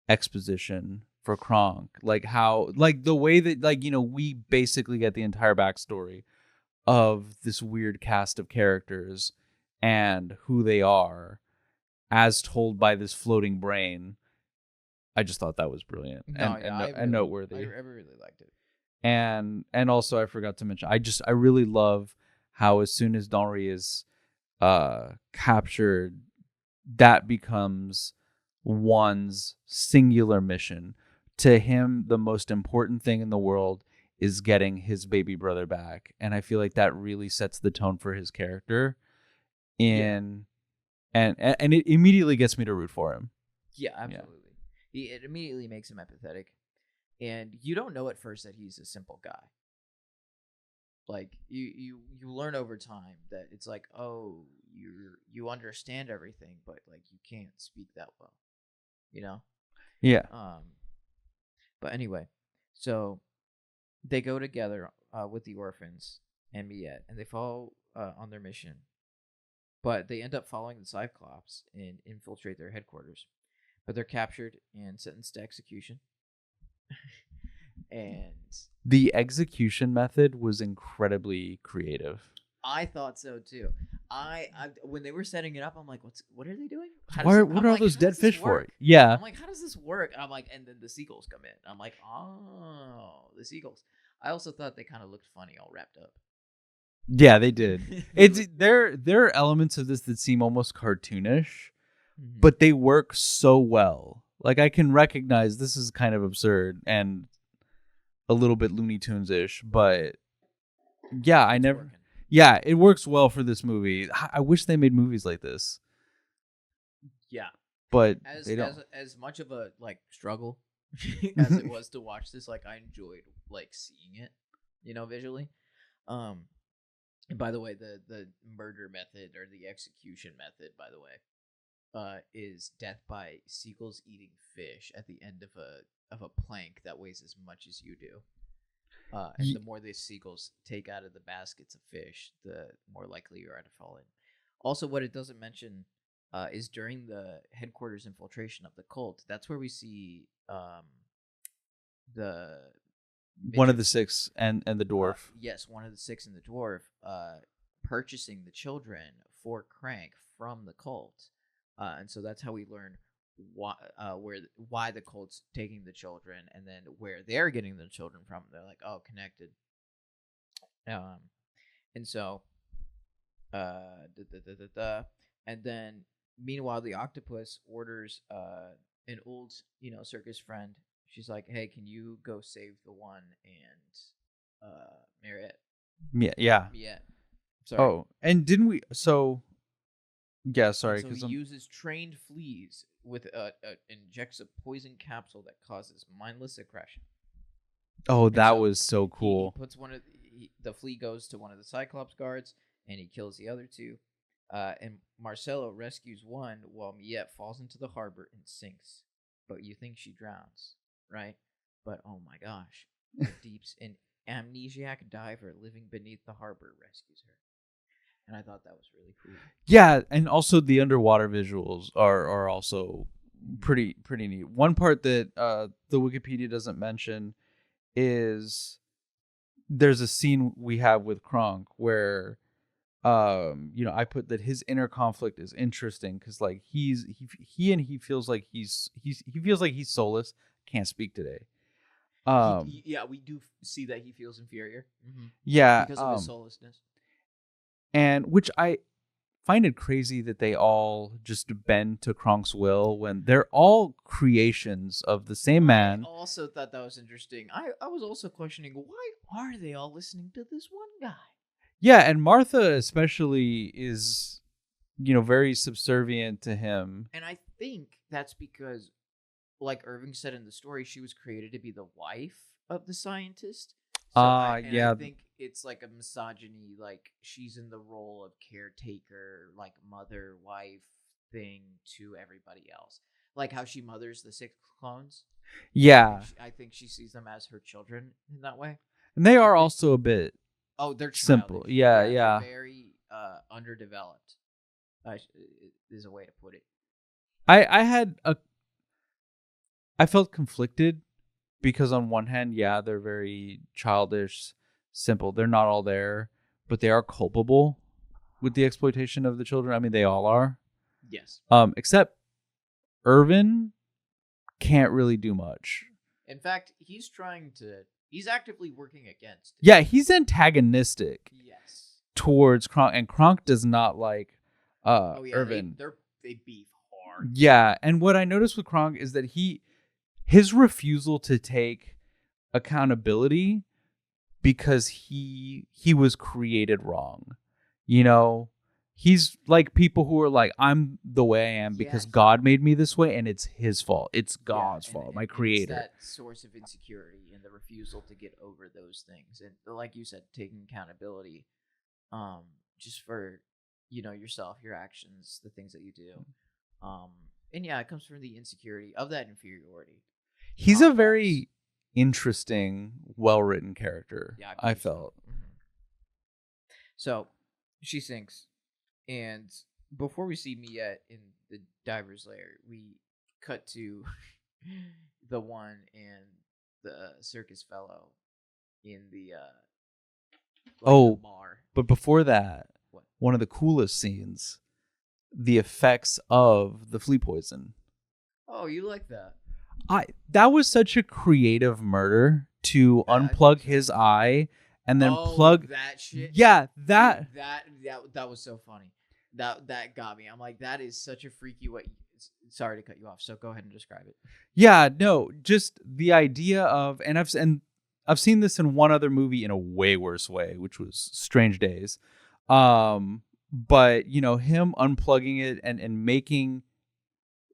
exposition for Kronk. Like how, like the way that, like, you know, we basically get the entire backstory of this weird cast of characters and who they are as told by this floating brain. I just thought that was brilliant and noteworthy. I really liked it. And also I forgot to mention, I really love how as soon as Donry is captured, that becomes one's singular mission. To him, the most important thing in the world is getting his baby brother back. And I feel like that really sets the tone for his character. And it immediately gets me to root for him. Yeah, absolutely. Yeah. It immediately makes him empathetic. And you don't know at first that he's a simple guy. Like you learn over time that it's like, oh, you understand everything, but like you can't speak that well, you know? Yeah. But anyway, so they go together with the orphans and Miette, and they follow on their mission. But they end up following the Cyclops and infiltrate their headquarters. But they're captured and sentenced to execution. And the execution method was incredibly creative. I thought so too. I when they were setting it up, I'm like, what are they doing? What are all those dead fish for? Yeah. I'm like, how does this work? And I'm like, and then the seagulls come in. I'm like, oh, the seagulls. I also thought they kind of looked funny, all wrapped up. Yeah, they did. There are elements of this that seem almost cartoonish, but they work so well. Like I can recognize this is kind of absurd and a little bit Looney Tunes-ish, but yeah, yeah, it works well for this movie. I wish they made movies like this. Yeah, but they don't. As much of a like struggle as it was to watch this, like I enjoyed like seeing it, you know, visually. And by the way, the murder method or the execution method, by the way, is death by seagulls eating fish at the end of a plank that weighs as much as you do. And the more the seagulls take out of the baskets of fish, the more likely you are to fall in. Also, what it doesn't mention is during the headquarters infiltration of the cult, that's where we see the one of the six and the dwarf. Yes, one of the six and the dwarf purchasing the children for Crank from the cult. And so that's how we learn why the cult's taking the children, and then where they're getting the children from. They're like, oh, connected. And so, and then meanwhile, the octopus orders an old, you know, circus friend. She's like, hey, can you go save the one and Mariette? Yeah. Sorry. Oh, and didn't we? So. Yeah, sorry. So he uses trained fleas with injects a poison capsule that causes mindless aggression. Oh, And that so was so he cool. puts the flea goes to one of the Cyclops guards, and he kills the other two. And Marcelo rescues one while Miette falls into the harbor and sinks. But you think she drowns, right? But oh my gosh, an amnesiac diver living beneath the harbor rescues her. And I thought that was really cool. Yeah, and also the underwater visuals are also pretty neat. One part that the Wikipedia doesn't mention is there's a scene we have with Kronk where I put that his inner conflict is interesting because like he feels like he feels like he's soulless, can't speak today. We do see that he feels inferior. Yeah, because of his soullessness. And which I find it crazy that they all just bend to Kronk's will when they're all creations of the same man. I also thought that was interesting. I was also questioning, why are they all listening to this one guy? Yeah, and Martha especially is, very subservient to him. And I think that's because, like Irving said in the story, she was created to be the wife of the scientist. So I think it's like a misogyny, like she's in the role of caretaker, like mother, wife thing to everybody else. Like how she mothers the 6 clones. Yeah. I think she sees them as her children in that way. And they are also a bit they're simple. Yeah. They're very underdeveloped. Is a way to put it. I felt conflicted because on one hand, yeah, they're very childish, simple. They're not all there, but they are culpable with the exploitation of the children. I mean, they all are. Yes. Except Irvin can't really do much. In fact, he's actively working against. Yeah, he's antagonistic. Yes. Towards Kronk, and Kronk does not like Irvin. They beef hard. Yeah, and what I noticed with Kronk is that his refusal to take accountability because he was created wrong. He's like people who are like, I'm the way I am because God made me this way and it's his fault. It's God's fault, my creator. It's that source of insecurity and the refusal to get over those things. And like you said, taking accountability just for, yourself, your actions, the things that you do. And yeah, it comes from the insecurity of that inferiority. He's a very interesting, well-written character, yeah, I felt. So. Mm-hmm. So she sinks. And before we see Miette in the diver's lair, we cut to the one and the circus fellow in the the bar. But before that, one of the coolest scenes, the effects of the flea poison. Oh, you like that? That was such a creative murder to unplug his eye and then plug that shit. Yeah, that was so funny. That got me. I'm like, that is such a freaky way. Sorry to cut you off. So go ahead and describe it. Yeah, no, just the idea of, and I've seen this in one other movie in a way worse way, which was Strange Days. But him unplugging it and making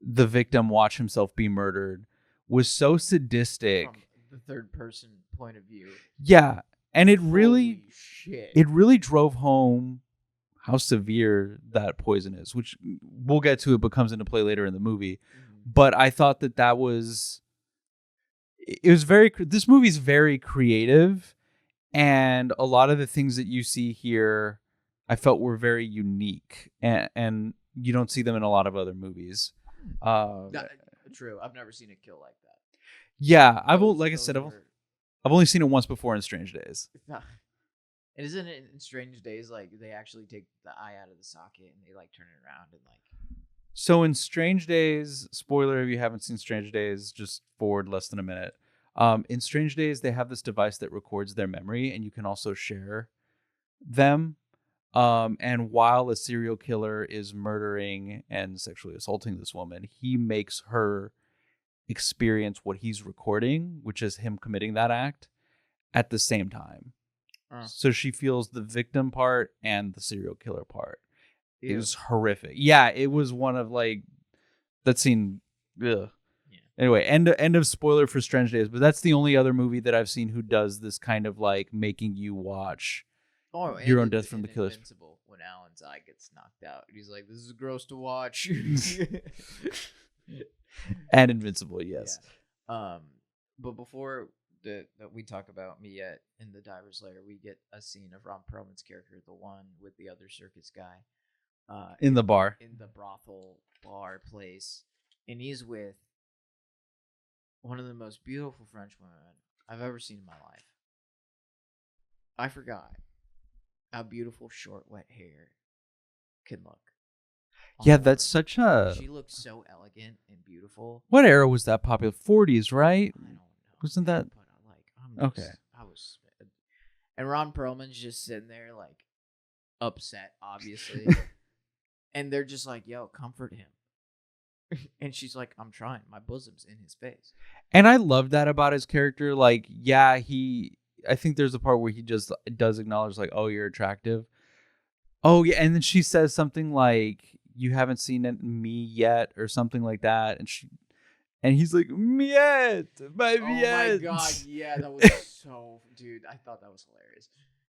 the victim watch himself be murdered was so sadistic. From the third person point of view. Yeah, and it really drove home how severe that poison is, which we'll get to. It but comes into play later in the movie. Mm-hmm. But I thought that was this movie's very creative, and a lot of the things that you see here I felt were very unique, and you don't see them in a lot of other movies. True. I've never seen a kill like that. Yeah, I've only seen it once before in Strange Days. And isn't it in Strange Days like they actually take the eye out of the socket and they like turn it around and like? So in Strange Days, spoiler if you haven't seen Strange Days, just forward less than a minute. In Strange Days, they have this device that records their memory, and you can also share them. And while a serial killer is murdering and sexually assaulting this woman, he makes her experience what he's recording, which is him committing that act at the same time. So she feels the victim part and the serial killer part. Ew. It was horrific. Yeah, it was one of like that scene. Ugh. Yeah. Anyway, end of spoiler for Strange Days, but that's the only other movie that I've seen who does this kind of like making you watch Your Own Death from the Killers. Invincible, when Alan's eye gets knocked out, he's like, "This is gross to watch." And Invincible, yes. Yeah. But before that we talk about Miette in the Diver's Lair, we get a scene of Ron Perlman's character, the one with the other circus guy, in the bar, in the brothel bar place, and he's with one of the most beautiful French women I've ever seen in my life. I forgot how beautiful short, wet hair can look. Yeah, that's such a... She looks so elegant and beautiful. What era was that popular? 40s, right? I don't know. Wasn't that... But okay. I was... And Ron Perlman's just sitting there, like, upset, obviously. And they're just like, yo, comfort him. And she's like, I'm trying. My bosom's in his face. And I love that about his character. Like, yeah, I think there's a part where he just does acknowledge, like, oh, you're attractive. Oh, yeah. And then she says something like, you haven't seen me yet, or something like that. And he's like, Miette, my Miette. Oh, my God. Yeah, that was so... Dude, I thought that was hilarious.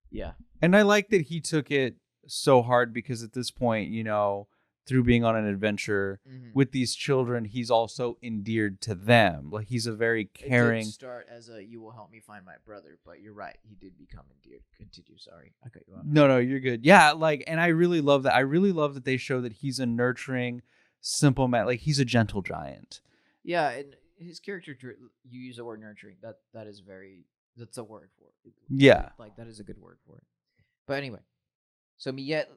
Yeah. And I like that he took it so hard because at this point, you know, through being on an adventure with these children, he's also endeared to them. Like, he's a very caring... It did start as a, you will help me find my brother, but you're right. He did become endeared. Continue. Sorry. I cut you off. No, you're good. Yeah, like, and I really love that. I really love that they show that he's a nurturing, simple man. Like, he's a gentle giant. Yeah, and his character, you use the word nurturing. That is very... That's a word for it. Yeah. Like, that is a good word for it. But anyway, so Miette...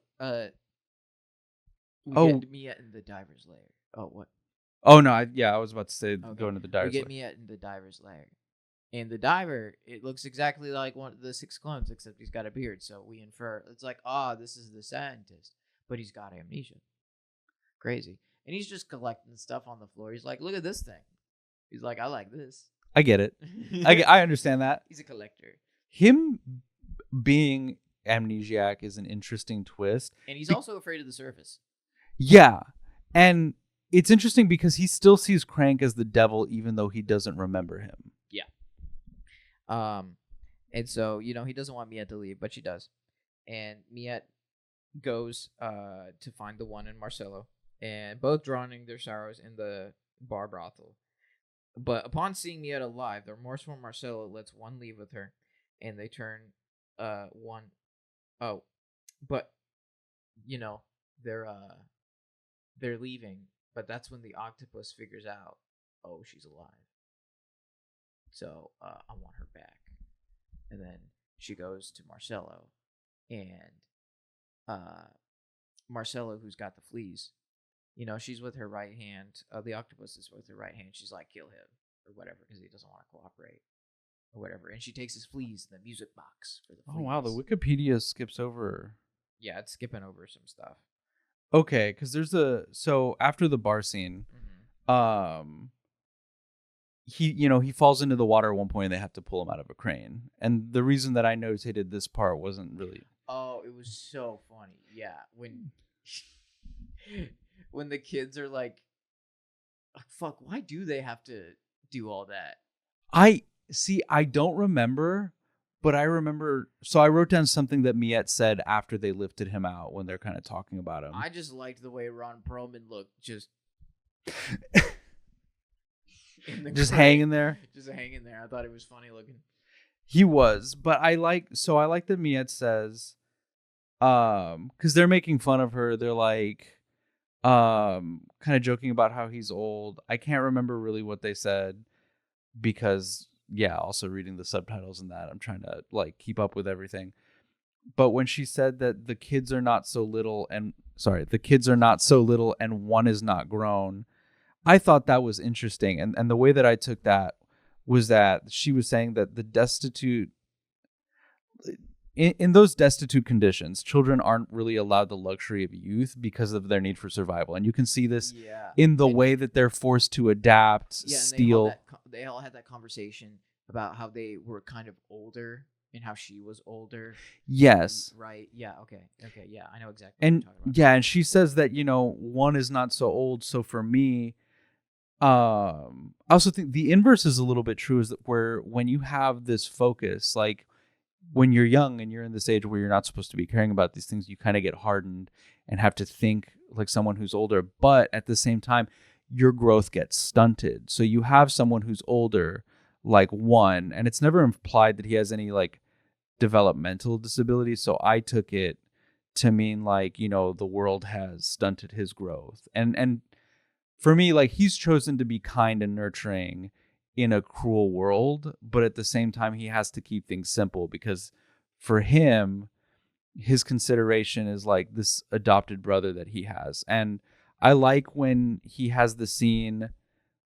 Miette in the Diver's Lair. Oh, what? Oh, no. I was about to say go into the Diver's Lair. We get Miette in the Diver's Lair. And the diver, it looks exactly like one of the 6 clones, except he's got a beard. So we infer, it's like, this is the scientist. But he's got amnesia. Crazy. And he's just collecting stuff on the floor. He's like, look at this thing. He's like, I like this. I get it. I understand that. He's a collector. Him being amnesiac is an interesting twist. And he's also afraid of the surface. Yeah. And it's interesting because he still sees Crank as the devil even though he doesn't remember him. Yeah. And so, you know, he doesn't want Miette to leave, but she does. And Miette goes to find the one in Marcello, and both drowning their sorrows in the bar brothel. But upon seeing Miette alive, the remorseful Marcello lets one leave with her, and they turn one... Oh, but, you know, they're leaving, but that's when the octopus figures out, oh, she's alive. So I want her back. And then she goes to Marcello, and Marcello, who's got the fleas, you know, she's with her right hand. The octopus is with her right hand. She's like, kill him or whatever, because he doesn't want to cooperate or whatever. And she takes his fleas in the music box for the fleas. Oh, wow. The Wikipedia skips over. Yeah, it's skipping over some stuff. Okay, because there's so after the bar scene, he falls into the water at one point and they have to pull him out of a crane. And the reason that I notated this part wasn't really... Oh, it was so funny. Yeah, when the kids are like, fuck, why do they have to do all that? I don't remember, but I remember... So I wrote down something that Miette said after they lifted him out when they're kind of talking about him. I just liked the way Ron Perlman looked, just hanging there. Just hanging there. I thought it was funny looking. He was, but I like that Miette says, because they're making fun of her. They're like, kind of joking about how he's old. I can't remember really what they said because, yeah, also reading the subtitles and that, I'm trying to like keep up with everything. But when she said that the kids are not so little and one is not grown, I thought that was interesting. And the way that I took that was that she was saying that the destitute, in those destitute conditions, children aren't really allowed the luxury of youth because of their need for survival. And you can see this in the way that they're forced to adapt, steal. They all had that conversation about how they were kind of older and how she was older. Yes. Right. Yeah. Okay. Yeah. I know exactly and what you're talking about. Yeah. And she says that, you know, one is not so old. So for me, I also think the inverse is a little bit true, is that where when you have this focus, like when you're young and you're in this age where you're not supposed to be caring about these things, you kind of get hardened and have to think like someone who's older. But at the same time, your growth gets stunted. So you have someone who's older, like one, and it's never implied that he has any like developmental disability. So I took it to mean like, the world has stunted his growth. And for me, like he's chosen to be kind and nurturing in a cruel world, but at the same time, he has to keep things simple because for him, his consideration is like this adopted brother that he has. And I like when he has the scene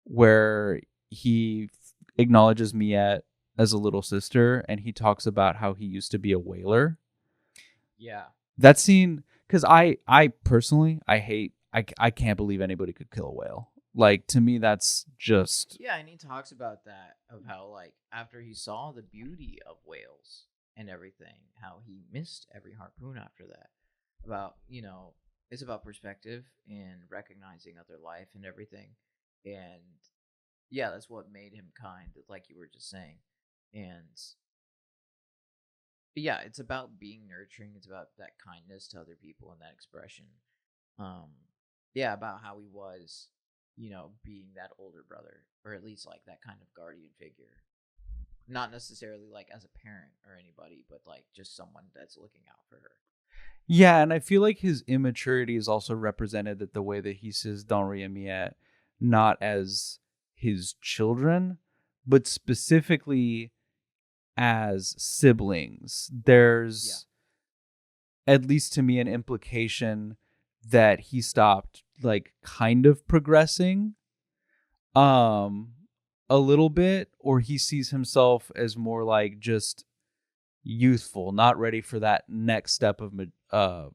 where he acknowledges Miette as a little sister and he talks about how he used to be a whaler. Yeah. That scene, because I personally, I can't believe anybody could kill a whale. Like, to me, that's just... Yeah, and he talks about that, of how, like, after he saw the beauty of whales and everything, how he missed every harpoon after that. About, it's about perspective and recognizing other life and everything. And, yeah, that's what made him kind, like you were just saying. And, yeah, it's about being nurturing. It's about that kindness to other people and that expression. Yeah, about how he was, being that older brother, or at least like that kind of guardian figure. Not necessarily like as a parent or anybody, but like just someone that's looking out for her. Yeah, and I feel like his immaturity is also represented that the way that he sees Donry and Miette not as his children, but specifically as siblings. There's, at least to me, an implication that he stopped like kind of progressing a little bit, or he sees himself as more like just youthful, not ready for that next step of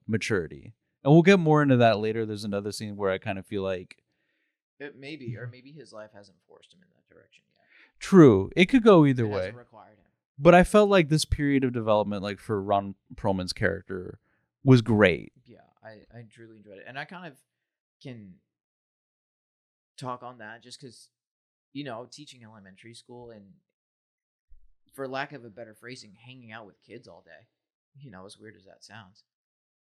maturity. And we'll get more into that later. There's another scene where I kind of feel like maybe his life hasn't forced him in that direction yet. True, it could go either way. Hasn't required him. But I felt like this period of development, like for Ron Perlman's character, was great. Yeah, I truly enjoyed it, and I kind of can talk on that just because, teaching elementary school and, for lack of a better phrasing, hanging out with kids all day. As weird as that sounds,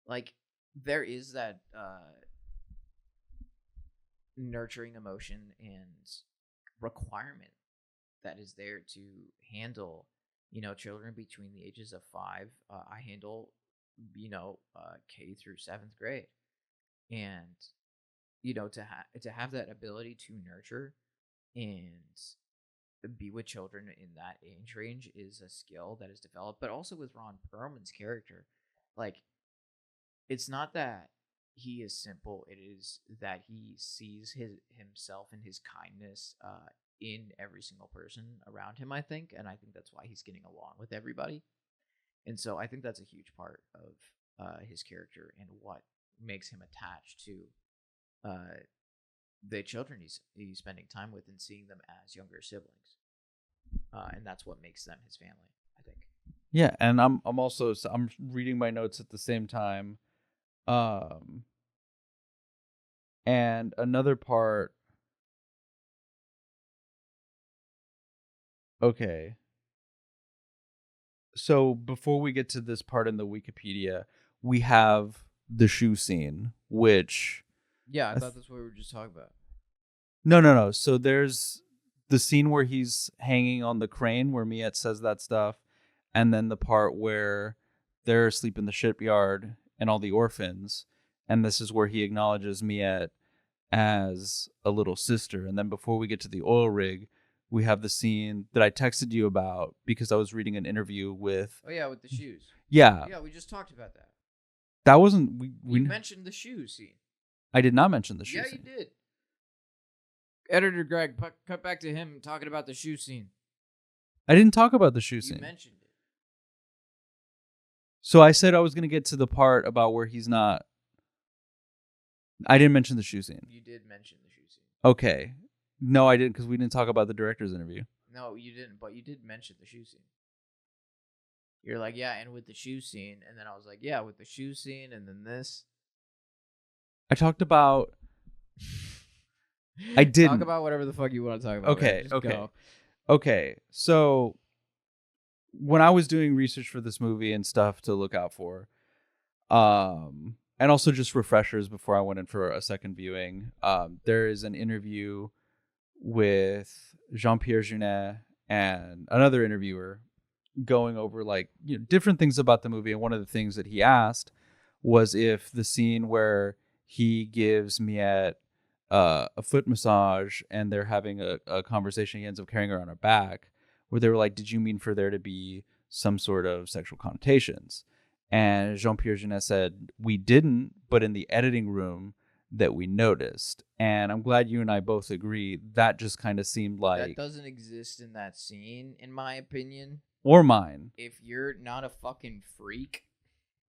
like there is that nurturing emotion and requirement that is there to handle, children between the ages of 5. I handle, K through 7th grade, and to have that ability to nurture and be with children in that age range is a skill that is developed. But also with Ron Perlman's character, like, it's not that he is simple, it is that he sees himself and his kindness in every single person around him, I think. And I think that's why he's getting along with everybody. And so I think that's a huge part of his character and what makes him attached to the children he's spending time with and seeing them as younger siblings. And that's what makes them his family, I think. Yeah, and I'm reading my notes at the same time. And another part. Okay. So before we get to this part in the Wikipedia, we have the shoe scene, which... Yeah, I thought that's what we were just talking about. No. So there's the scene where he's hanging on the crane where Miette says that stuff, and then the part where they're asleep in the shipyard and all the orphans, and this is where he acknowledges Miette as a little sister. And then before we get to the oil rig, we have the scene that I texted you about because I was reading an interview with... Oh, yeah, with the shoes. Yeah. Yeah, we just talked about that. That wasn't... We You mentioned the shoe scene. I did not mention the shoe scene. Yeah, you did. Editor Greg, cut back to him talking about the shoe scene. I didn't talk about the shoe scene. You mentioned it. So I said I was going to get to the part about where he's not... I didn't mention the shoe scene. You did mention the shoe scene. Okay. No, I didn't, because we didn't talk about the director's interview. No, you didn't, but you did mention the shoe scene. You're like, yeah, and with the shoe scene. And then I was like, yeah, with the shoe scene and then this. I talked about... I didn't. Talk about whatever the fuck you want to talk about. Okay, man. Just okay. go. Okay, so when I was doing research for this movie and stuff to look out for, and also just refreshers before I went in for a second viewing, there is an interview with Jean-Pierre Jeunet and another interviewer going over like different things about the movie, and one of the things that he asked was if the scene where he gives Miette a foot massage and they're having a conversation, he ends up carrying her on her back, where they were like, did you mean for there to be some sort of sexual connotations? And Jean-Pierre Jeunet said, we didn't, but in the editing room that we noticed. And I'm glad you and I both agree that just kind of seemed like that doesn't exist in that scene, in my opinion. Or mine. If you're not a fucking freak,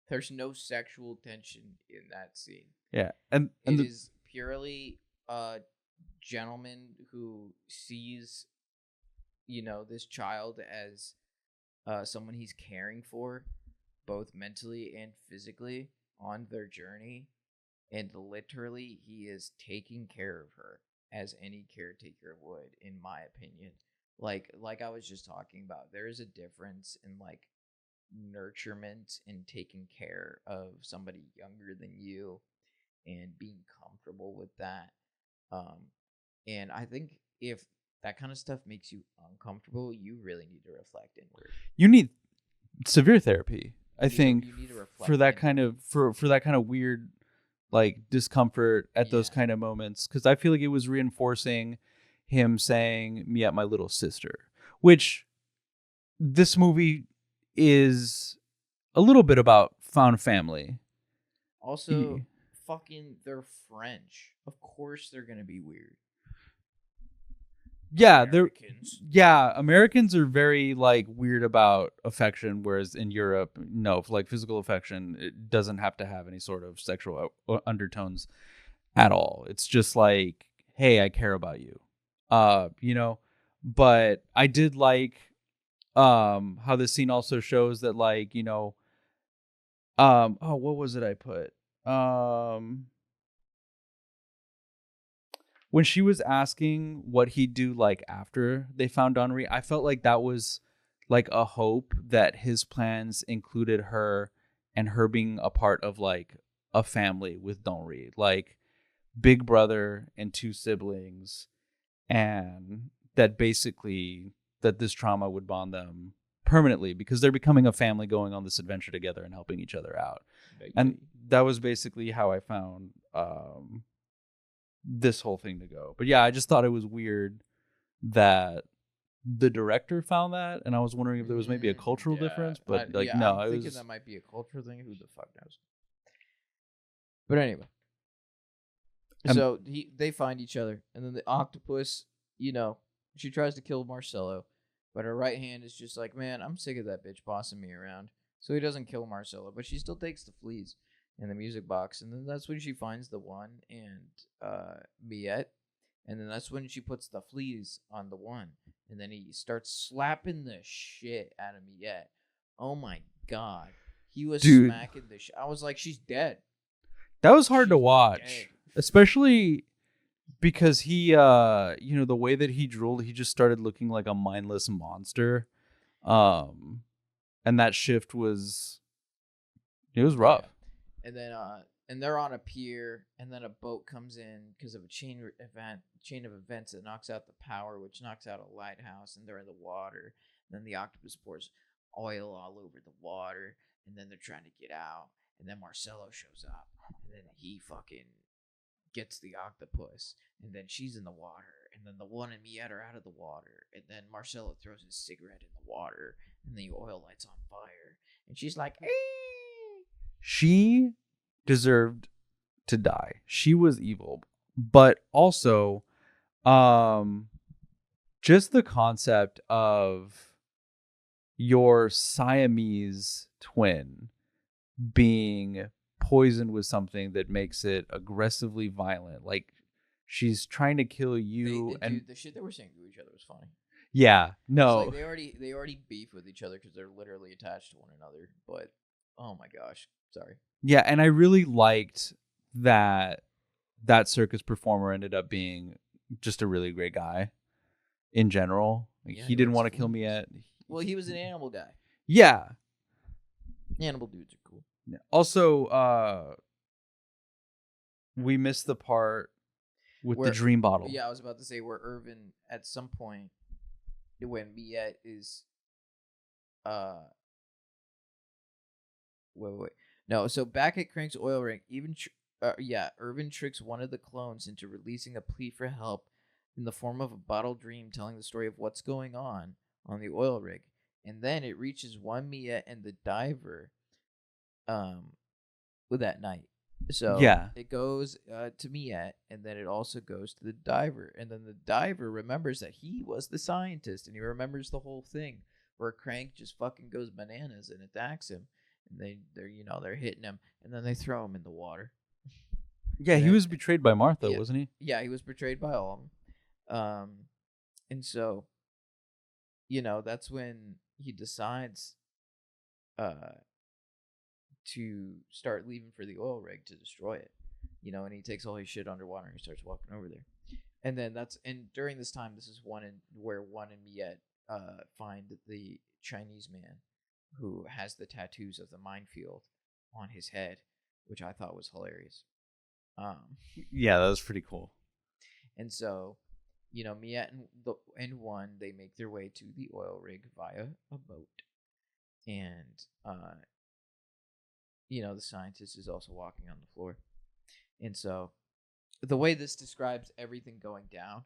there's no sexual tension in that scene. Yeah. And it is purely a gentleman who sees, this child as someone he's caring for, both mentally and physically, on their journey. And literally, he is taking care of her as any caretaker would, in my opinion. Like I was just talking about, there is a difference in like nurturement and taking care of somebody younger than you and being comfortable with that. And I think if that kind of stuff makes you uncomfortable, you really need to reflect inward. You need severe therapy, I think, you need to reflect for that kind of for that kind of weird like discomfort at those kind of moments, because I feel like it was reinforcing him saying me at my little sister, which this movie is a little bit about found family. Also, fucking they're French. Of course they're gonna be weird. Yeah, Americans are very like weird about affection, whereas in Europe, no, like physical affection, it doesn't have to have any sort of sexual undertones at all. It's just like, hey, I care about you. But I did like how this scene also shows that like, what was it I put? When she was asking what he'd do like after they found Henri, I felt like that was like a hope that his plans included her and her being a part of like a family with Henri, like big brother and two siblings, and that basically that this trauma would bond them permanently because they're becoming a family going on this adventure together and helping each other out. And that was basically how I found this whole thing to go. But yeah, I just thought it was weird that the director found that, and I was wondering if there was maybe a cultural difference, but no, I'm thinking that might be a cultural thing. Who the fuck knows? But anyway, so they find each other, and then the octopus, she tries to kill Marcelo, but her right hand is just like, man, I'm sick of that bitch bossing me around. So he doesn't kill Marcelo, but she still takes the fleas in the music box, and then that's when she finds the one and Miette, and then that's when she puts the fleas on the one, and then he starts slapping the shit out of Miette. Oh my god, he was smacking the shit. I was like, she's dead. That was hard to watch, especially because he, the way that he drooled, he just started looking like a mindless monster, and that shift was rough. Yeah. And then, and they're on a pier, and then a boat comes in because of a chain of events that knocks out the power, which knocks out a lighthouse, and they're in the water. And then the octopus pours oil all over the water, and then they're trying to get out. And then Marcelo shows up, and then he fucking gets the octopus, and then she's in the water, and then the one and Miette are out of the water, and then Marcelo throws his cigarette in the water, and the oil lights on fire, and she's like, "Ee!" She deserved to die. She was evil. But also, just the concept of your Siamese twin being poisoned with something that makes it aggressively violent. Like, she's trying to kill you. Dude, the shit they were saying to each other was funny. Yeah, no. Like they already beef with each other because they're literally attached to one another. But, oh my gosh. Sorry. Yeah, and I really liked that circus performer ended up being just a really great guy in general. Like, Yeah, he he didn't likes want to kill me foods. yet. Well, he was an animal guy. Yeah. Animal dudes are cool. Also, we missed the part with the dream bottle. Yeah, I was about to say where Irvin at some point when Miette is wait. No, so back at Crank's oil rig, Irvin tricks one of the clones into releasing a plea for help in the form of a bottled dream telling the story of what's going on the oil rig. And then it reaches one Miette and the diver with that night. So Yeah. it goes to Miette, and then it also goes to the diver. And then the diver remembers that he was the scientist, and he remembers the whole thing where Crank just fucking goes bananas and attacks him. And they're hitting him, and then they throw him in the water. Yeah, he was betrayed by Martha, wasn't he? Yeah, he was betrayed by all of them. And so, that's when he decides to start leaving for the oil rig to destroy it. And he takes all his shit underwater and he starts walking over there. And then during this time, this is where one and Miette find the Chinese man who has the tattoos of the minefield on his head, which I thought was hilarious. Yeah, that was pretty cool. And so, Miette and one, they make their way to the oil rig via a boat. And, the scientist is also walking on the floor. And so, the way this describes everything going down,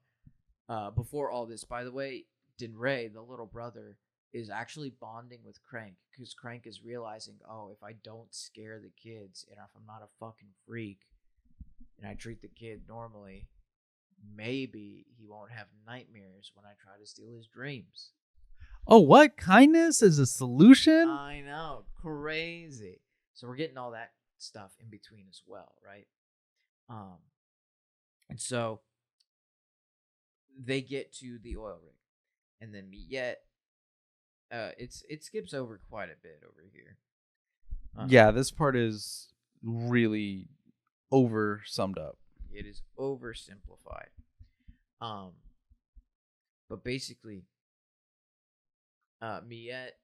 before all this, by the way, Dinray, the little brother, is actually bonding with Crank because Crank is realizing, oh, if I don't scare the kids and if I'm not a fucking freak and I treat the kid normally, maybe he won't have nightmares when I try to steal his dreams. Oh, what? Kindness is a solution? I know. Crazy. So we're getting all that stuff in between as well, right? And so they get to the oil rig. And then Miette, it skips over quite a bit over here. Yeah, this part is really over summed up. It is oversimplified. But basically, Miette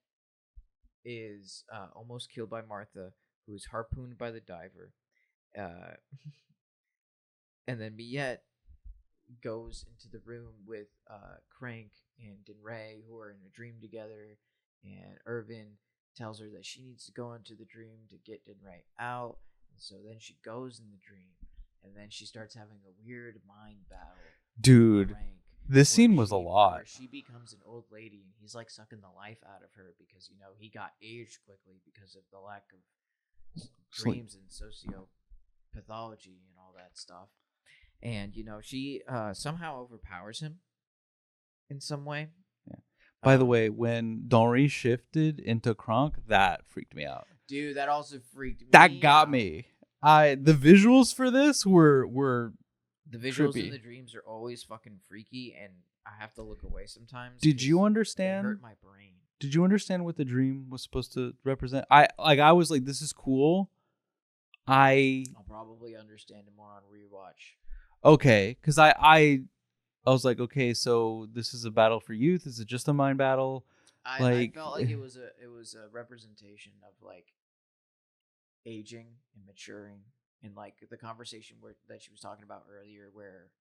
is almost killed by Martha, who is harpooned by the diver. And then Miette goes into the room with Crank and Dinray, who are in a dream together, and Irvin tells her that she needs to go into the dream to get Dinray out. And so then she goes in the dream, and then she starts having a weird mind battle. Dude, Crank, this scene was a lot. Where she becomes an old lady, and he's like sucking the life out of her because he got aged quickly because of the lack of dreams and sociopathology and all that stuff. And she somehow overpowers him in some way. Yeah. By the way, when Donry shifted into Kronk, that freaked me out. Dude, that also freaked me. That got me. The visuals for this were the visuals trippy. in the dreams are always fucking freaky, and I have to look away sometimes. Did you understand? It hurt my brain. Did you understand what the dream was supposed to represent? I was like, this is cool. I'll probably understand it more on rewatch. Okay, because I was like, okay, so this is a battle for youth. Is it just a mind battle? I felt like it was a representation of like aging and maturing, and like the conversation that she was talking about earlier, where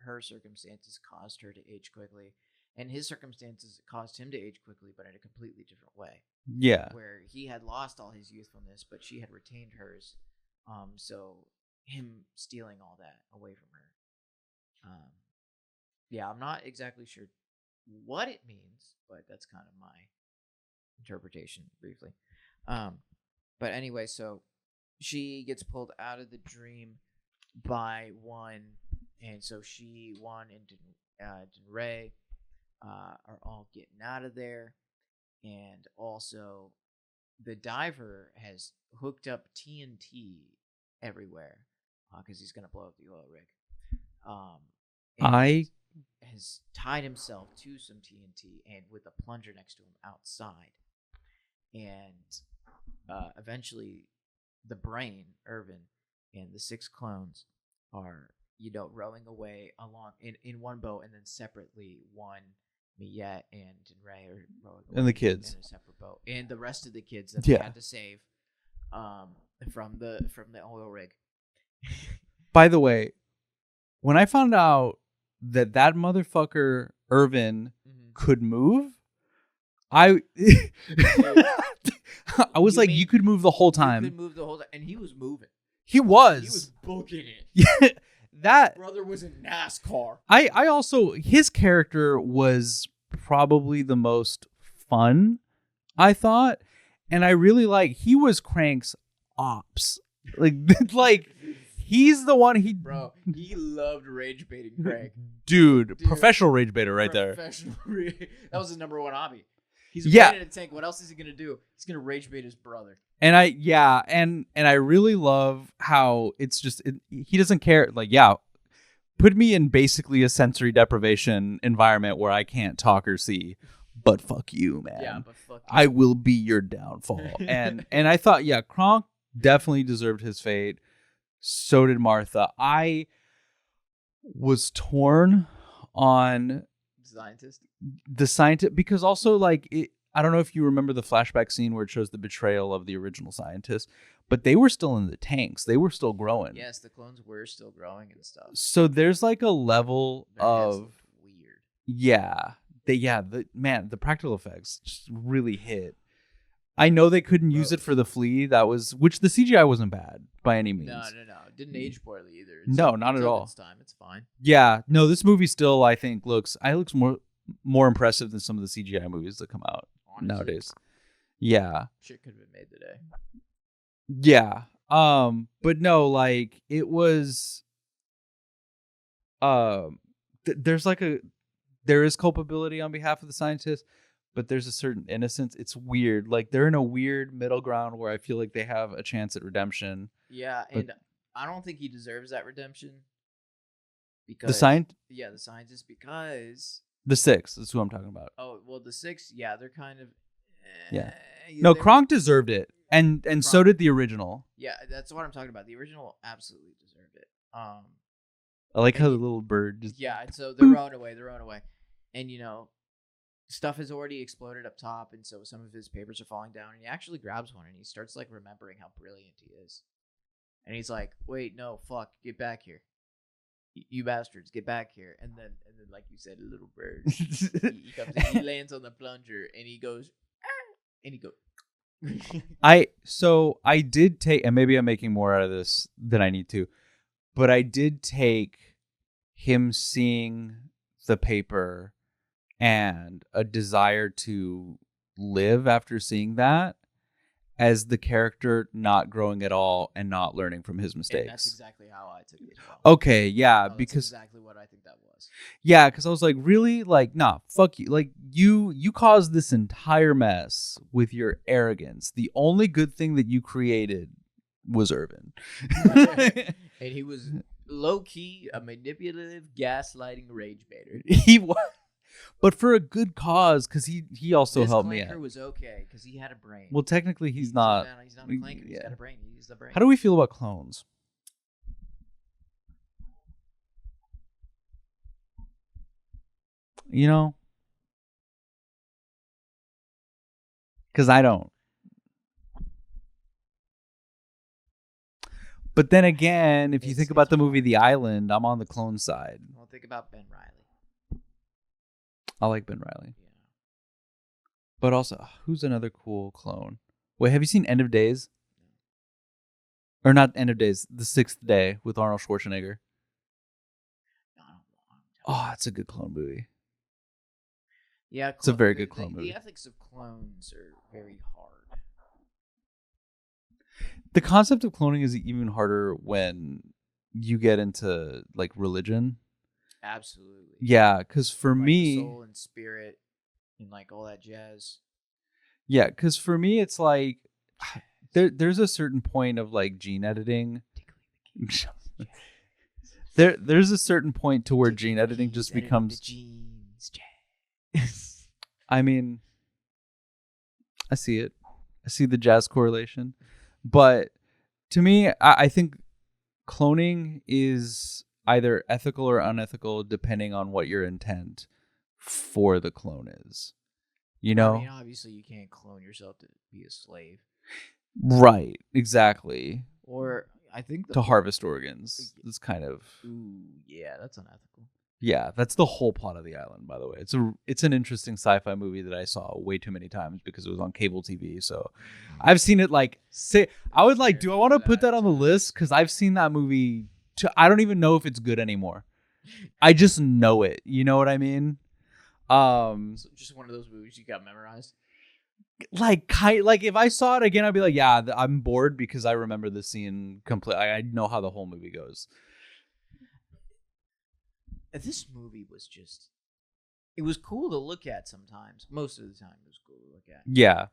her circumstances caused her to age quickly, and his circumstances caused him to age quickly, but in a completely different way. Yeah, where he had lost all his youthfulness, but she had retained hers. So him stealing all that away from her. Yeah, I'm not exactly sure what it means, but that's kind of my interpretation briefly. But anyway, so she gets pulled out of the dream by one, and so she, one, and Dinray are all getting out of there, and also the diver has hooked up TNT everywhere because he's going to blow up the oil rig. And has tied himself to some TNT and with a plunger next to him outside. And eventually the brain, Irvin, and the 6 clones are, rowing away along in one boat, and then separately one Miette and Ray are rowing away And the kids in a separate boat, and the rest of the kids that they had to save from the oil rig. By the way, when I found out that motherfucker Irvin could move, I was like, you could move the whole time. You could move the whole time, and he was moving. He was. He was booking it. Yeah, that brother was in NASCAR. I also, his character was probably the most fun, I thought, and I really he was Crank's ops. Like he's the one he loved rage baiting Crank. Dude, professional rage baiter right there. That was his number one hobby. He's afraid of a tank. What else is he gonna do? He's gonna rage bait his brother. And I really love how it's just he doesn't care. Like, put me in basically a sensory deprivation environment where I can't talk or see, but fuck you, man. Yeah, but fuck you. I will be your downfall. and I thought, Kronk definitely deserved his fate. So did Martha. I was torn on the scientist because also I don't know if you remember the flashback scene where it shows the betrayal of the original scientists, but they were still in the tanks. They were still growing. Yes, the clones were still growing and stuff. So there's a level of weird. Yeah. The practical effects just really hit. I know they couldn't use it for the flea. Which the CGI wasn't bad by any means. No. It didn't age poorly either. No, not at all. Its time. It's fine. Yeah. No, this movie still, I think, looks more impressive than some of the CGI movies that come out nowadays. Yeah. Shit could have been made today. Yeah. But no, it was there is culpability on behalf of the scientists, but there's a certain innocence. It's weird. They're in a weird middle ground where I feel like they have a chance at redemption. Yeah, and I don't think he deserves that redemption. Because the scientist, because the Six is who I'm talking about. Oh, well, the Six, they're kind of No, Kronk deserved it. And Kronk, so did the original. Yeah, that's what I'm talking about. The original absolutely deserved it. I like how the little bird just and so they're rowing away. And stuff has already exploded up top, and so some of his papers are falling down, and he actually grabs one and he starts remembering how brilliant he is. And he's like, "Wait, no, fuck, get back here. You bastards, get back here." And then like you said, a little bird. he comes in, he lands on the plunger and he goes and he goes I did take, and maybe I'm making more out of this than I need to, but I did take him seeing the paper and a desire to live after seeing that as the character not growing at all and not learning from his mistakes. And that's exactly how I took it as well. Okay, yeah, that's exactly what I think that was. Yeah, because I was like, really? Nah, fuck you. You caused this entire mess with your arrogance. The only good thing that you created was Irvin. And he was low-key a manipulative, gaslighting rage baiter. He was. But for a good cause, because he also helped me out. Clanker was okay, because he had a brain. Well, technically, he's not. He's not a clanker. He's got a brain. He's the brain. How do we feel about clones? Because I don't. But then again, if you think about the movie The Island, I'm on the clone side. Well, think about Ben Reilly. I like Ben Reilly. Yeah. But also, who's another cool clone? Wait, have you seen End of Days? Or not End of Days, The Sixth Day with Arnold Schwarzenegger. Oh, it's a good clone movie. Yeah, it's a very good clone movie. The ethics of clones are very hard. The concept of cloning is even harder when you get into religion. Absolutely. Yeah, because for me, soul and spirit and all that jazz. Yeah, because for me, it's there's a certain point of gene editing. There's a certain point to where gene editing just becomes. I mean, I see it. I see the jazz correlation. But to me, I think cloning is either ethical or unethical depending on what your intent for the clone is. You know? I mean, obviously, you can't clone yourself to be a slave. Right. Exactly. Or I think to harvest organs. It's kind of. Ooh, yeah, that's unethical. Yeah, that's the whole plot of The Island, by the way. It's an interesting sci-fi movie that I saw way too many times because it was on cable TV. So I've seen it like I would like, do I want to put that on the list? Because I've seen that movie. I don't even know if it's good anymore. I just know it. You know what I mean? So just one of those movies you got memorized. Like if I saw it again, I'd be like, yeah, I'm bored because I remember the scene completely. I know how the whole movie goes. This movie was just, it was cool to look at sometimes. Most of the time it was cool to look at. Yeah.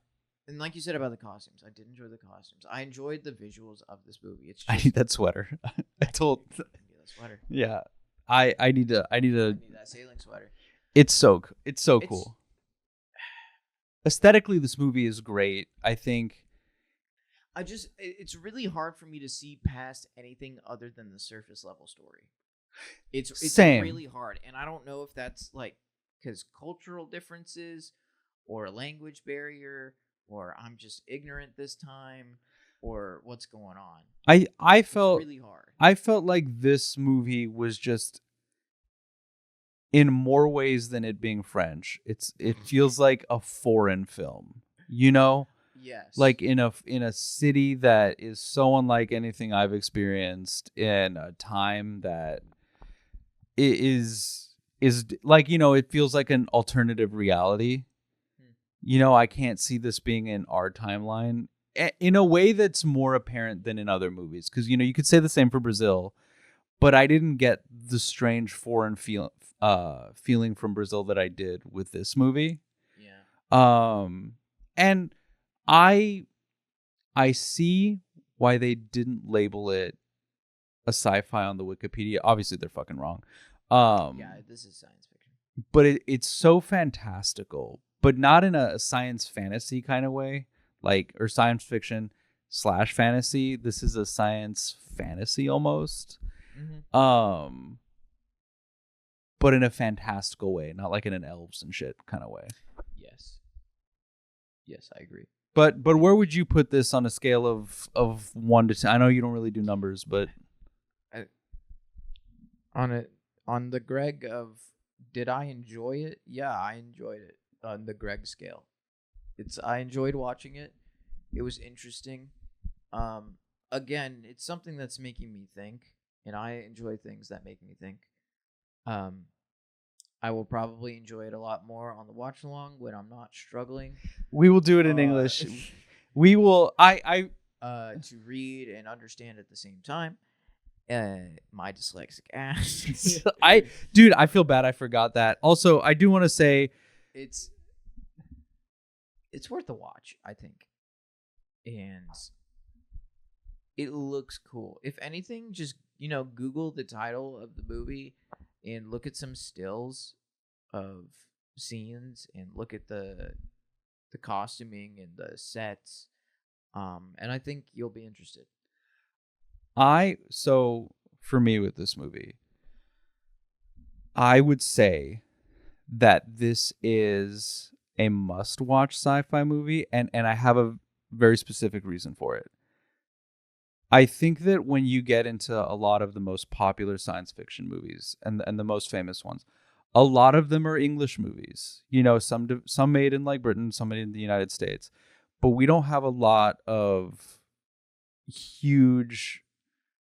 And like you said about the costumes, I did enjoy the costumes. I enjoyed the visuals of this movie. It's I need that sweater. I told. I need that sweater. Yeah. I need that sailing sweater. It's so cool. Aesthetically, this movie is great. I think. It's really hard for me to see past anything other than the surface level story. It's Same. really hard, and I don't know if that's like because cultural differences or a language barrier, or I'm just ignorant this time, or what's going on. I felt it's really hard. I felt like this movie was just, in more ways than it being French, it feels like a foreign film, you know? Yes. Like in a city that is so unlike anything I've experienced, in a time that is like, you know, it feels like an alternative reality. You know, I can't see this being in our timeline in a way that's more apparent than in other movies. Because, you know, you could say the same for Brazil, but I didn't get the strange foreign feeling from Brazil that I did with this movie. Yeah. And I see why they didn't label it a sci-fi on the Wikipedia. Obviously, they're fucking wrong. Yeah, this is science fiction. But it's so fantastical, but not in a science fantasy kind of way, like, or science fiction / fantasy. This is a science fantasy almost. Mm-hmm. But in a fantastical way, not like in an elves and shit kind of way. Yes, I agree. But where would you put this on a scale of 1 to 10? I know you don't really do numbers, but on the Greg of, did I enjoy it? Yeah, I enjoyed it on the Greg scale. I enjoyed watching it. It was interesting. Again, it's something that's making me think, and I enjoy things that make me think. I will probably enjoy it a lot more on the watch along when I'm not struggling. We will do it in English. We will. To read and understand at the same time. My dyslexic ass. I feel bad. I forgot that. Also, I do want to say it's worth a watch, I think, and it looks cool. If anything, just Google the title of the movie and look at some stills of scenes and look at the costuming and the sets, and I think you'll be interested. So for me with this movie, I would say that this is a must-watch sci-fi movie, and I have a very specific reason for it. I think that when you get into a lot of the most popular science fiction movies and the most famous ones, a lot of them are English movies. You know, some made in like Britain, some made in the United States, but we don't have a lot of huge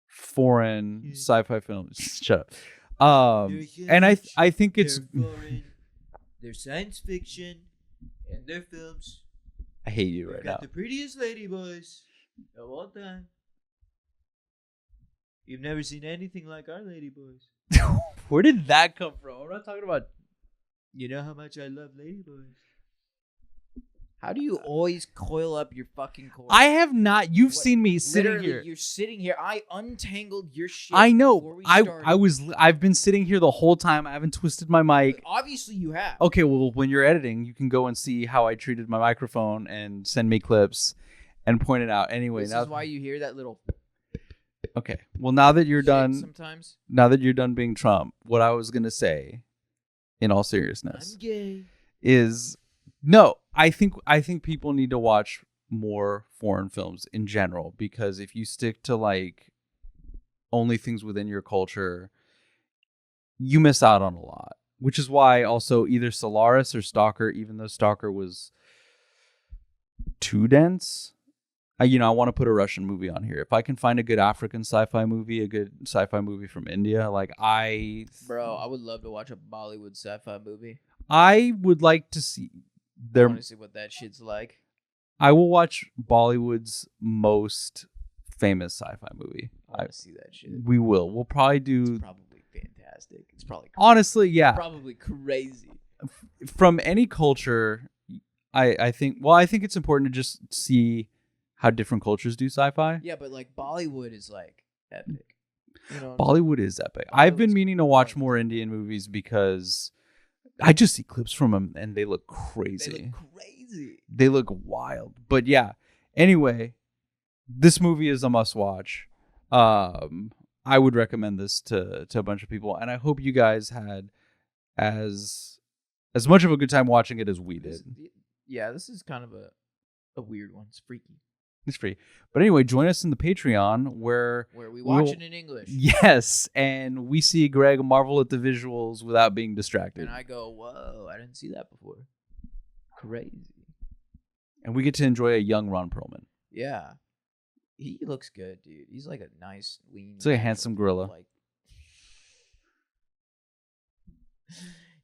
foreign sci-fi films. Shut up. And I think it's foreign. They're science fiction and they're films. I hate you right now. Got the prettiest ladyboys of all time. You've never seen anything like our ladyboys. Where did that come from? I'm not talking about. You know how much I love ladyboys. How do you always coil up your fucking cord? I have not. You've seen me sitting here. You're sitting here. I untangled your shit. I know. I've been sitting here the whole time. I haven't twisted my mic. Obviously, you have. Okay, well, when you're editing, you can go and see how I treated my microphone and send me clips and point it out. Anyway, this is why you hear that little. Okay. Well, now that you're done, sometimes now that you're done being Trump, what I was gonna say, in all seriousness, I'm gay. is no. I think people need to watch more foreign films in general, because if you stick to like only things within your culture, you miss out on a lot. Which is why also either Solaris or Stalker, even though Stalker was too dense, I want to put a Russian movie on here. If I can find a good African sci-fi movie, a good sci-fi movie from India, Bro, I would love to watch a Bollywood sci-fi movie. I would like to see I want to see what that shit's like. I will watch Bollywood's most famous sci-fi movie. I want to see that shit. We will. We'll probably do. It's probably fantastic. It's probably crazy. Honestly, yeah. It's probably crazy. From any culture, I think. Well, I think it's important to just see how different cultures do sci-fi. Yeah, but like Bollywood is like epic. Bollywood is epic. I've been meaning to watch more Indian movies because I just see clips from them and they look crazy. They look wild. But yeah. Anyway, this movie is a must-watch. I would recommend this to a bunch of people, and I hope you guys had as much of a good time watching it as we did. Yeah, this is kind of a weird one. It's freaky. It's free. But anyway, join us in the Patreon where we watch it in English. Yes, and we see Greg marvel at the visuals without being distracted. And I go, whoa, I didn't see that before. Crazy. And we get to enjoy a young Ron Perlman. Yeah. He looks good, dude. He's like a nice, lean. He's like a handsome gorilla. Like,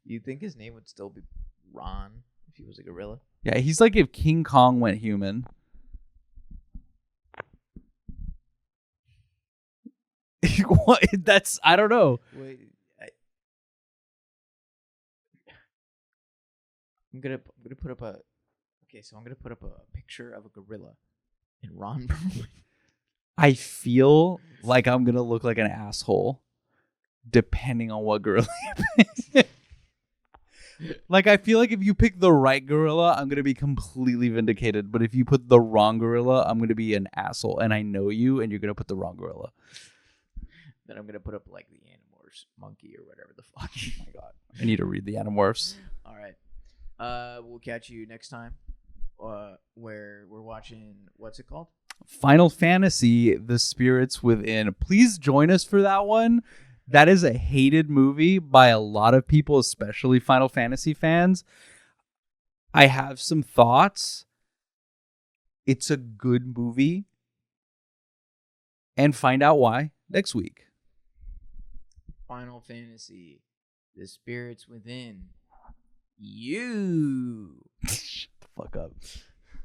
you think his name would still be Ron if he was a gorilla? Yeah, he's like if King Kong went human. What? That's, I don't know. Wait, I'm gonna put up a. Okay, so I'm gonna put up a picture of a gorilla and Ron Perlman. I feel like I'm gonna look like an asshole, depending on what gorilla you pick. Like, I feel like if you pick the right gorilla, I'm gonna be completely vindicated. But if you put the wrong gorilla, I'm gonna be an asshole, and I know you, and you're gonna put the wrong gorilla. Then I'm gonna put up like the Animorphs monkey or whatever the fuck. Oh my god, I need to read the Animorphs. All right, we'll catch you next time. Where we're watching, what's it called? Final Fantasy: The Spirits Within. Please join us for that one. That is a hated movie by a lot of people, especially Final Fantasy fans. I have some thoughts. It's a good movie. And find out why next week. Final Fantasy: The Spirits Within. You. Shut the fuck up.